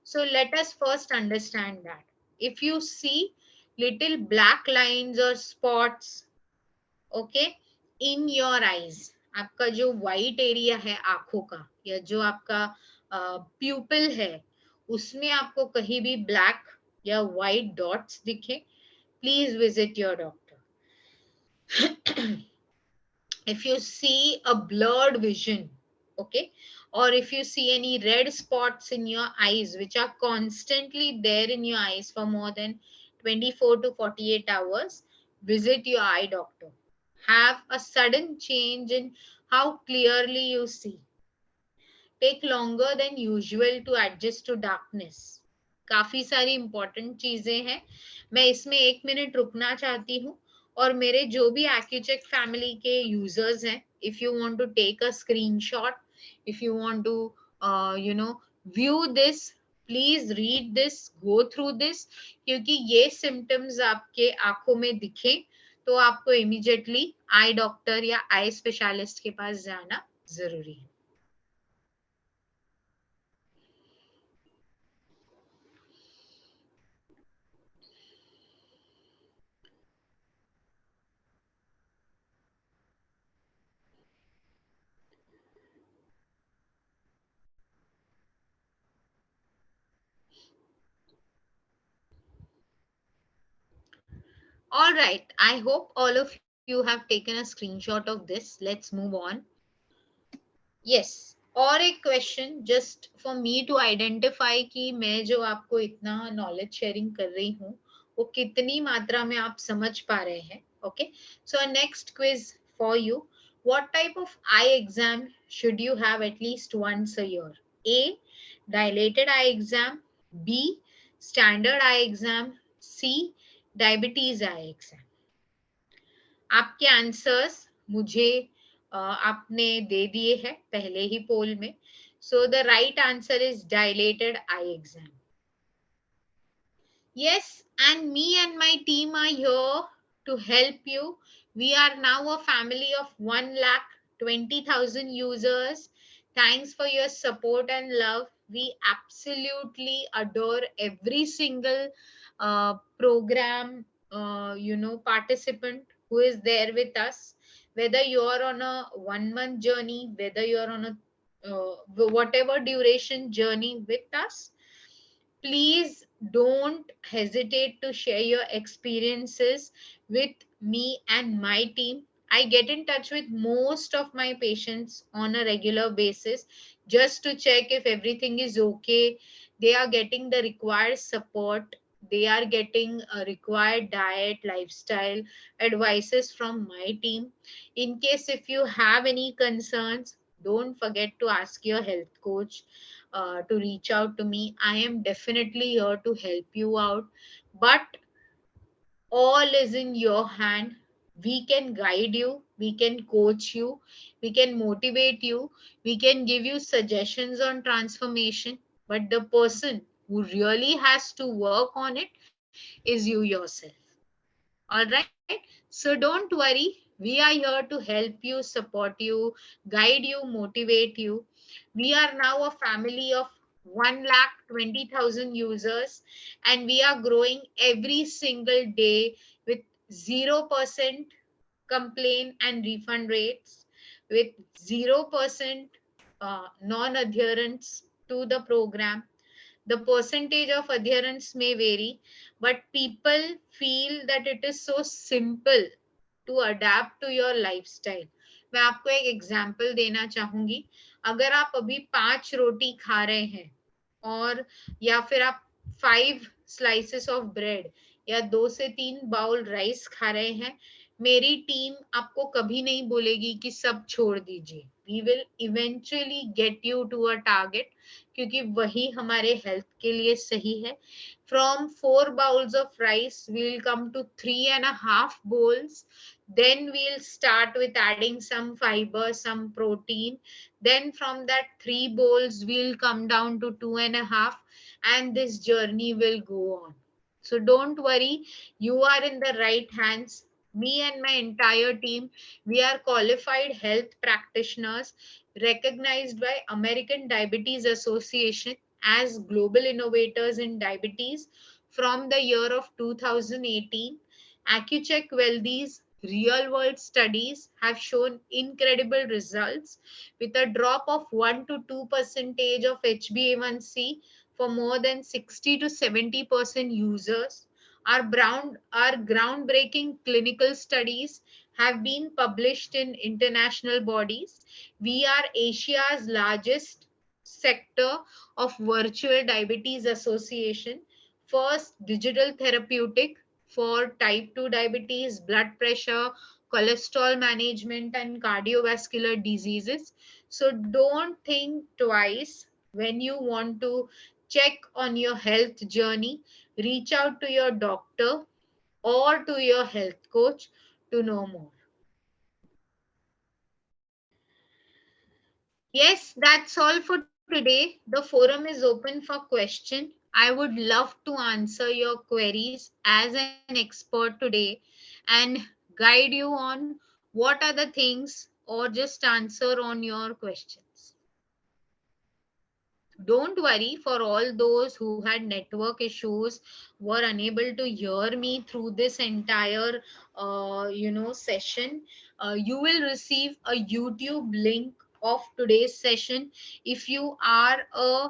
So let us first understand that. If you see little black lines or spots, okay, in your eyes, आपका जो white area है आंखों का, या जो आपका प्यूपिल है, उसमें आपको कहीं भी black या white dots दिखे, please visit your doctor. If you see a blurred vision, okay, or if you see any red spots in your eyes which are constantly there in your eyes for more than 24 to 48 hours, visit your eye doctor. Have a sudden change in how clearly you see. Take longer than usual to adjust to darkness. काफी सारी important चीजें हैं. मैं इसमें 1 minute रुकना चाहती हूँ, और मेरे जो भी एक्यूचेक फैमिली के यूजर्स हैं, if you want to take a screenshot, if you want to view this, please read this, go through this, क्योंकि ये सिम्टम्स आपके आंखों में दिखे तो आपको इमीडिएटली आई डॉक्टर या आई स्पेशलिस्ट के पास जाना जरूरी है. All right. I hope all of you have taken a screenshot of this. Let's move on. Yes. और एक question just for me to identify कि मैं जो आपको इतना नॉलेज शेयरिंग कर रही हूँ वो कितनी मात्रा में आप समझ पा रहे हैं. Okay, so next quiz for you. What type of eye exam should you have at least once a year? A. Dilated eye exam. B. Standard eye exam. C. Diabetes eye exam. आपके answers मुझे आपने दे दिए हैं पहले ही पोल में. So the right answer is dilated I exam. Yes, and me and my team are here to help you. We are now a family of 1,20,000 users. Thanks for your support and love. We absolutely adore every single program, participant who is there with us. Whether you are on a 1 month journey, whether you are on a whatever duration journey with us, please don't hesitate to share your experiences with me and my team. I get in touch with most of my patients on a regular basis just to check if everything is okay. They are getting the required support. They are getting a required diet, lifestyle advices from my team. In case if you have any concerns, don't forget to ask your health coach to reach out to me. I am definitely here to help you out. But all is in your hand. We can guide you, we can coach you, we can motivate you, we can give you suggestions on transformation. But the person who really has to work on it is you yourself. All right. So don't worry. We are here to help you, support you, guide you, motivate you. We are now a family of 1,20,000 users, and we are growing every single day with 0% complaint and refund rates, with 0% non adherence to the program. The percentage of adherence may vary, but people feel that it is so simple to adapt to your lifestyle. मैं आपको एक example देना चाहूंगी. अगर आप अभी 5 रोटी खा रहे हैं, और या फिर आप 5 स्लाइसेस ऑफ ब्रेड या 2 से 3 बाउल राइस खा रहे हैं, मेरी टीम आपको कभी नहीं बोलेगी कि सब छोड़ दीजिए. We will eventually get you to a target, क्योंकि वही हमारे हेल्थ के लिए सही है. From 4 bowls of rice, we'll come to 3.5 bowls. Then we'll start with adding some fiber, some protein. Then from that 3 bowls, we'll come down to 2.5, and this journey will go on. So don't worry, you are in the right hands. Me and my entire team, we are qualified health practitioners recognized by American Diabetes Association as global innovators in diabetes from the year of 2018. AccuCheck Wealthy's real world studies have shown incredible results with a drop of 1 to 2 percentage of HbA1c for more than 60 to 70% users. Our groundbreaking clinical studies have been published in international bodies. We are Asia's largest sector of virtual diabetes association, first digital therapeutic for type 2 diabetes, blood pressure, cholesterol management, and cardiovascular diseases. So don't think twice when you want to check on your health journey. Reach out to your doctor or to your health coach to know more. Yes, that's all for today. The forum is open for question. I would love to answer your queries as an expert today and guide you on what are the things, or just answer on your questions. Don't worry, for all those who had network issues, were unable to hear me through this entire session. You will receive a YouTube link of today's session. If you are a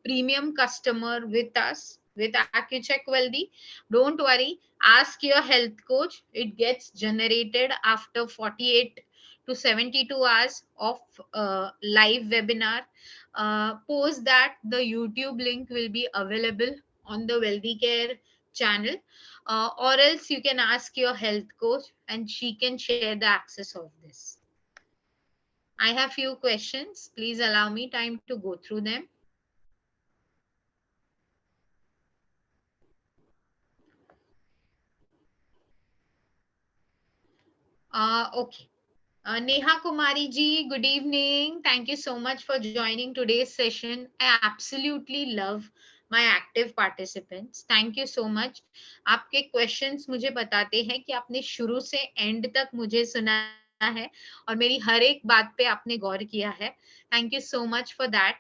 premium customer with us with AccuCheck Wealthy, don't worry, ask your health coach. It gets generated after 48 to 72 hours of live webinar. Post that, the YouTube link will be available on the Wealthy Care channel, or else you can ask your health coach and she can share the access of this. I have few questions. Please allow me time to go through them. Okay. Neha Kumari ji, good evening. Thank you so much for joining today's session. I absolutely love my active participants. Thank you so much. आपके questions मुझे बताते हैं कि आपने शुरू से end तक मुझे सुना है. है और मेरी हर एक बात पे आपने गौर किया है. Thank you so much for that.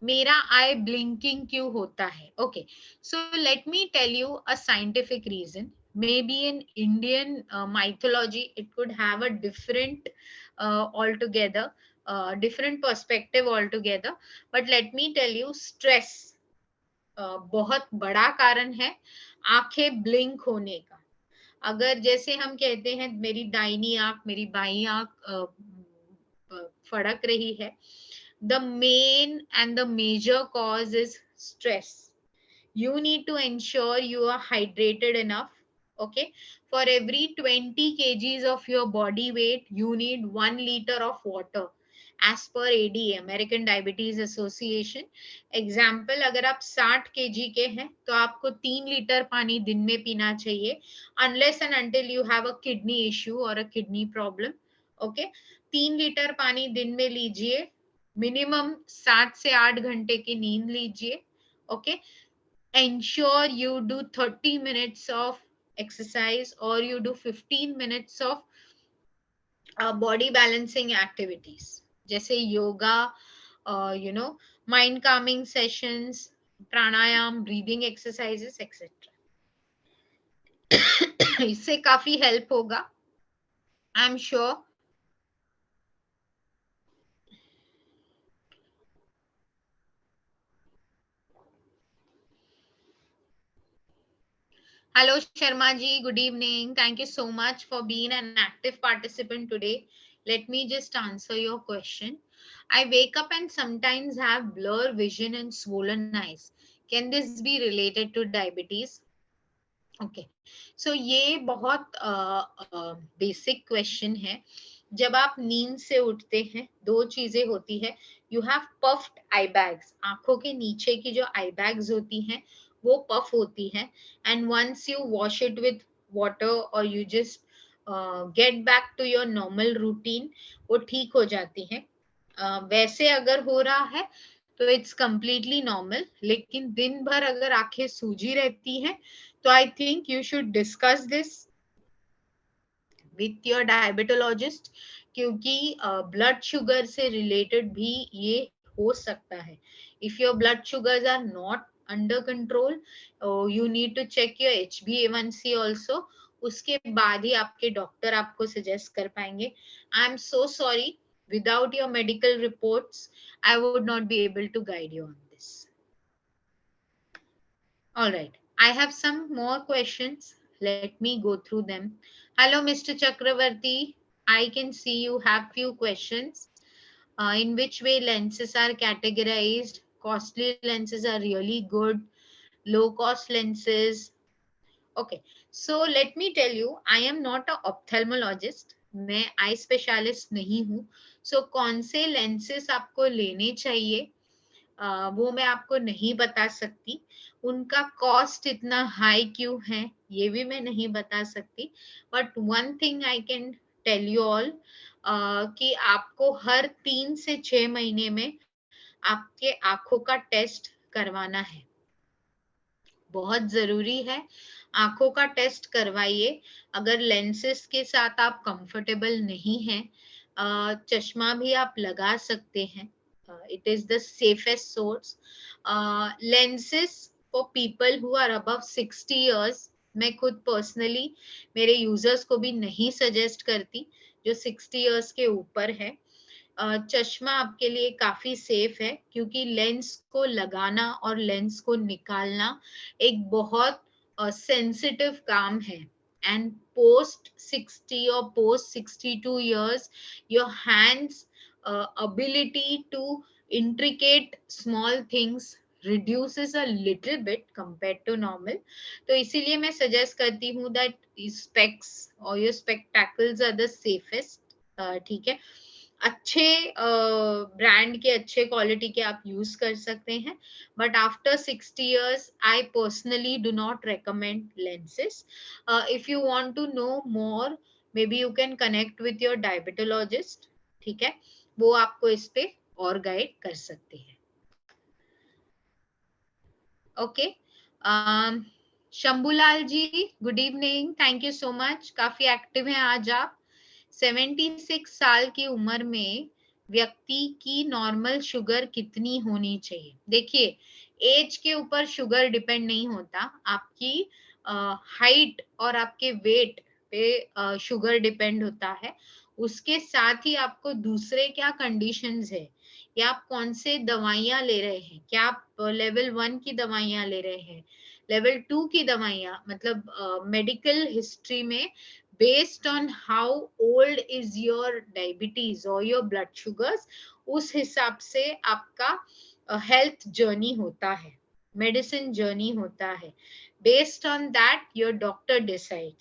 मेरा आई ब्लिंकिंग क्यों होता है? Okay, so let me tell you a scientific reason. Maybe in Indian mythology, it could have a different altogether, different perspective altogether. But let me tell you, stress बहुत बड़ा कारण है आंखें blink होने का. अगर जैसे हम कहते हैं मेरी दाहिनी आंख, मेरी बाई आंख फड़क रही है, the main and the major cause is stress. You need to ensure you are hydrated enough. Okay, for every 20 kgs of your body weight you need 1 liter of water as per ADA, American Diabetes Association. Example, अगर आप 60 kg के हैं तो आपको 3 litre पानी दिन में पीना चाहिए, unless and until you have a kidney issue or a kidney problem. Okay, 3 litre पानी दिन में लीजिए, मिनिमम 7 से 8 घंटे की नींद लीजिए. Okay, ensure you do 30 minutes of exercise or you do 15 minutes of body balancing activities जैसे yoga, mind calming sessions, pranayam, breathing exercises, etc. इससे काफी हेल्प होगा, I am sure. Hello Sharma ji, good evening. Thank you so much for being an active participant today. Let me just answer your question. I wake up and sometimes have blur vision and swollen eyes. Can this be related to diabetes? Okay, so ये बहुत basic question है. जब आप नींद से उठते हैं, दो चीजें होती है. You have puffed I bags, आंखों के नीचे की जो आई बैग्स होती हैं वो पफ होती हैं, and once you wash it with water और you just get back to your normal routine, वो ठीक हो जाती हैं. वैसे अगर हो रहा है तो इट्स कंप्लीटली नॉर्मल, लेकिन दिन भर अगर आंखें सूजी रहती हैं तो I think you should discuss this with your diabetologist, क्योंकि ब्लड शुगर से रिलेटेड भी ये हो सकता है. If your blood sugars are not under control, you need to check your HbA1c also. उसके बाद ही आपके डॉक्टर आपको सजेस्ट कर पाएंगे. I am so sorry, without your medical reports I would not be able to guide you on this. All right, I have some more questions. Let me go through them. Hello, Mr. Chakravarti. I can see you have few questions. In which way lenses are categorized? Costly lenses are really good. Low cost lenses. Okay, so let me tell you, I am not a ophthalmologist. मैं eye specialist नहीं हूँ. सो कौन से lenses आपको लेने चाहिए वो मैं आपको नहीं बता सकती. उनका कॉस्ट इतना हाई क्यों है ये भी मैं नहीं बता सकती. But one thing I can tell you all कि आपको हर 3 से 6 महीने में आपके आंखों का टेस्ट करवाना है, बहुत जरूरी है. आंखों का टेस्ट करवाइए. अगर लेंसेस के साथ आप कंफर्टेबल नहीं हैं, चश्मा भी आप लगा सकते हैं. It is the safest source. Lenses for people who are above 60 years, मैं खुद पर्सनली मेरे यूजर्स को भी नहीं सजेस्ट करती जो 60 इयर्स के ऊपर है. चश्मा आपके लिए काफी सेफ है, क्योंकि लेंस को लगाना और लेंस को निकालना एक बहुत सेंसिटिव काम है. एंड पोस्ट 60 और post 62 years your hands ability to intricate small things reduces a little bit compared to normal. तो इसीलिए मैं सजेस्ट करती हूँ that specs or your spectacles are the safest. ठीक है, अच्छे ब्रांड के अच्छे क्वालिटी के आप यूज कर सकते हैं. But after 60 years I personally do not recommend lenses. If you want to know more, may be you can connect with your diabetologist. ठीक है, वो आपको इस पे और गाइड कर सकते हैं. Okay, Shambhulal ji, good evening, thank you so much, काफी एक्टिव हैं आज आप। 76 साल की उम्र में व्यक्ति की नॉर्मल शुगर कितनी होनी चाहिए? देखिए, एज के ऊपर शुगर डिपेंड नहीं होता, आपकी हाइट और आपके वेट पे शुगर डिपेंड होता है। उसके साथ ही आपको दूसरे क्या कंडीशंस है, या आप कौन से दवाइयाँ ले रहे हैं, क्या आप लेवल 1 की दवाइयाँ ले रहे हैं, लेवल 2 की दवाइयाँ, मतलब मेडिकल हिस्ट्री में based on how old is your diabetes or your blood sugars, उस हिसाब से आपका हेल्थ जर्नी होता है, मेडिसिन जर्नी होता है। Based on that your doctor decide.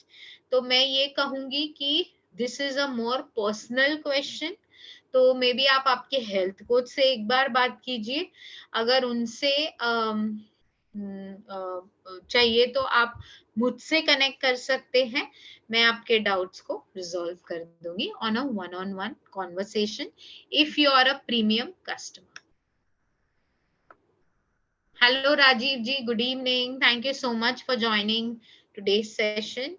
तो मैं ये कहूंगी कि this is a more personal question, तो मे बी आप आपके हेल्थ कोच से एक बार बात कीजिए। अगर उनसे चाहिए तो आप मुझसे कनेक्ट कर सकते हैं, मैं आपके डाउट्स को रिजॉल्व कर दूंगी on a one one conversation if you are a premium customer. Hello Rajiv ji, good evening, thank you so much for joining today's session.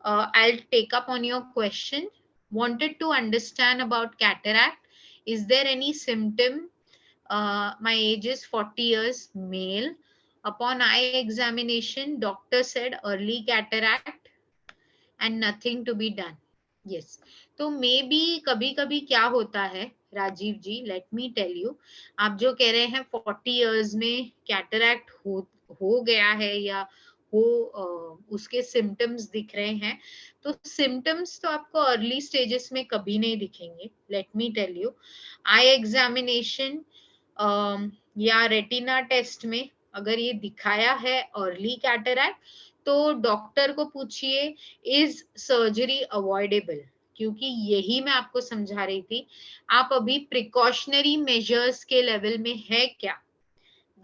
I'll take up on your question. Wanted to understand about cataract. Is there any symptom? My age is 40 years, male. Upon eye examination, doctor said early cataract and nothing to be done. Yes. तो may be कभी कभी क्या होता है राजीव जी, late me tell you. आप जो कह रहे हैं 40 इयर्स में कैटरैक्ट हो गया है, या हो उसके सिम्टम्स दिख रहे हैं, तो सिम्टम्स तो आपको अर्ली स्टेजेस में कभी नहीं दिखेंगे। Let me tell you, eye examination या रेटिना टेस्ट में अगर ये दिखाया है अर्ली कैटरैक्ट, तो डॉक्टर को पूछिए इज सर्जरी अवॉइडेबल, क्योंकि यही मैं आपको समझा रही थी। आप अभी प्रिकॉशनरी मेजर्स के लेवल में है क्या,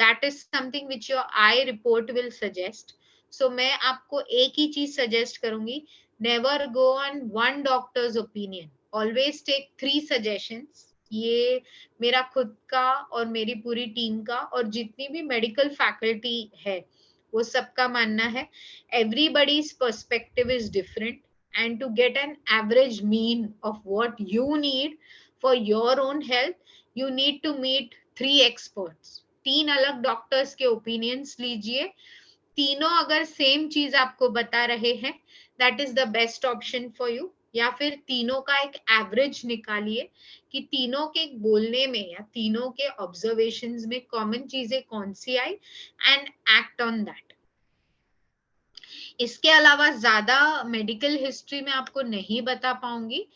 that is something which your eye report will suggest. So मैं आपको एक ही चीज सजेस्ट करूंगी, never go on one doctor's opinion, always take 3 suggestions. ये मेरा खुद का और मेरी पूरी टीम का और जितनी भी मेडिकल फैकल्टी है वो सबका मानना है, everybody's perspective is different, and to get an average mean of what you need for your own health, you need to meet 3 experts, 3 अलग डॉक्टर्स के ओपिनियंस लीजिए। तीनों अगर सेम चीज आपको बता रहे हैं, that is the best option for you. या फिर तीनों का एक एवरेज निकालिए कि तीनों के बोलने में या तीनों के ऑब्जर्वेशंस में कॉमन चीजें कौन सी आई, एंड एक्ट ऑन दैट। इसके अलावा ज्यादा मेडिकल हिस्ट्री में आपको नहीं बता पाऊंगी,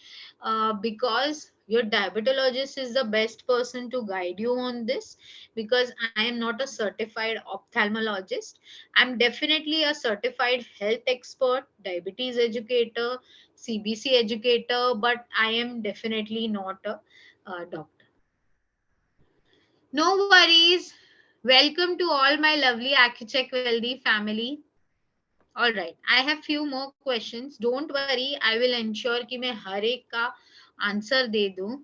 because your diabetologist is the best person to guide you on this, because I am not a certified ophthalmologist. I'm definitely a certified health expert, diabetes educator, CBC educator, but I am definitely not a doctor. No worries. Welcome to all my lovely AccuCheck Wealthy family. All right, I have few more questions. Don't worry, I will ensure कि मैं हर एक का answer दे दूं।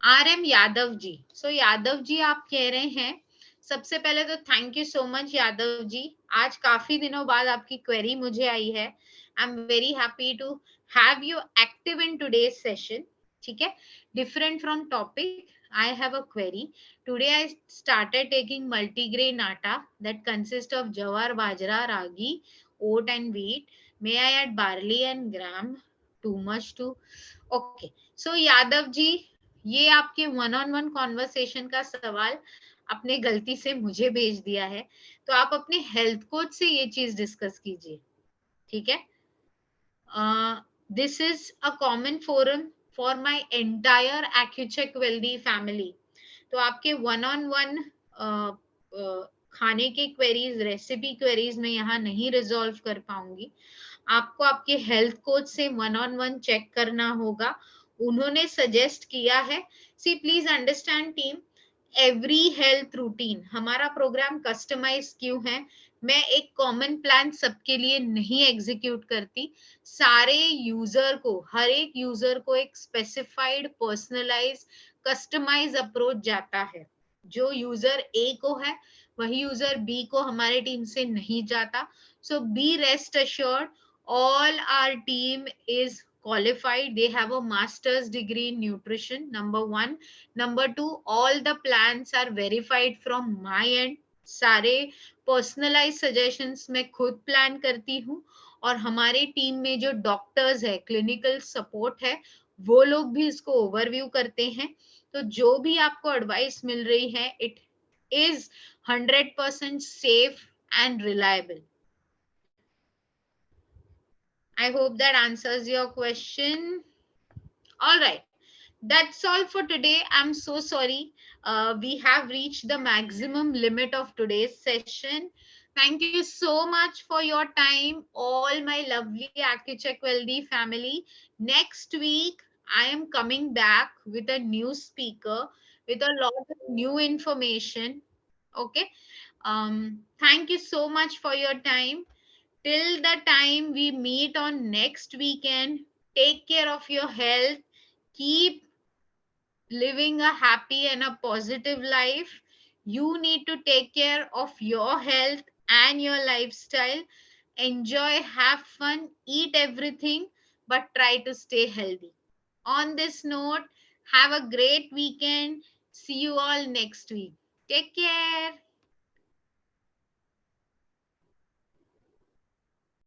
R M Yadav ji, so Yadav ji आप कह रहे हैं, सबसे पहले तो thank you so much Yadav ji, आज काफी दिनों बाद आपकी क्वेरी मुझे आई है। I am very happy to have you active in today's session. ठीक है, different from topic, I have a query. Today I started taking multigrain atta that consists of jawar, bajra, ragi, oat and wheat. May I add barley and gram? Too much to... Okay. So Yadav ji, ये आपके one on one conversation का सवाल आपने गलती से मुझे भेज दिया है, तो आप अपने हेल्थ कोच से ये चीज डिस्कस कीजिए। ठीक है, this is a common forum for my entire AccuCheck Wealthy family. तो आपके वन ऑन वन खाने के क्वेरीज, रेसिपी क्वेरीज में यहाँ नहीं रिजॉल्व कर पाऊंगी। आपको आपके हेल्थ कोच से वन ऑन वन चेक करना होगा, उन्होंने सजेस्ट किया है। See please understand team, every health routine, हमारा प्रोग्राम कस्टमाइज क्यों है, मैं एक कॉमन प्लान सबके लिए नहीं एग्जीक्यूट करती, सारे यूजर को, हर एक यूजर को एक स्पेसिफाइड पर्सनलाइज कस्टमाइज अप्रोच जाता है। जो यूजर ए को है वही यूजर बी को हमारे टीम से नहीं जाता. So be rest assured, all our team is qualified. They have a master's degree in nutrition, number one. Number two, all the plans are verified from my end. सारे personalise suggestions मैं खुद plan करती हूँ. और हमारे team में जो doctors है, क्लिनिकल सपोर्ट है, वो लोग भी इसको ओवरव्यू करते हैं. तो जो भी आपको एडवाइस मिल रही है, it is 100% safe and reliable. I hope that answers your question. All right. That's all for today. I'm so sorry. We have reached the maximum limit of today's session. Thank you so much for your time, all my lovely AccuCheck Wealthy family. Next week, I am coming back with a new speaker with a lot of new information. Okay. Thank you so much for your time. Till the time we meet on next weekend, take care of your health. Keep living a happy and a positive life. You need to take care of your health and your lifestyle. Enjoy, have fun, eat everything, but try to stay healthy. On this note, have a great weekend. See you all next week. Take care.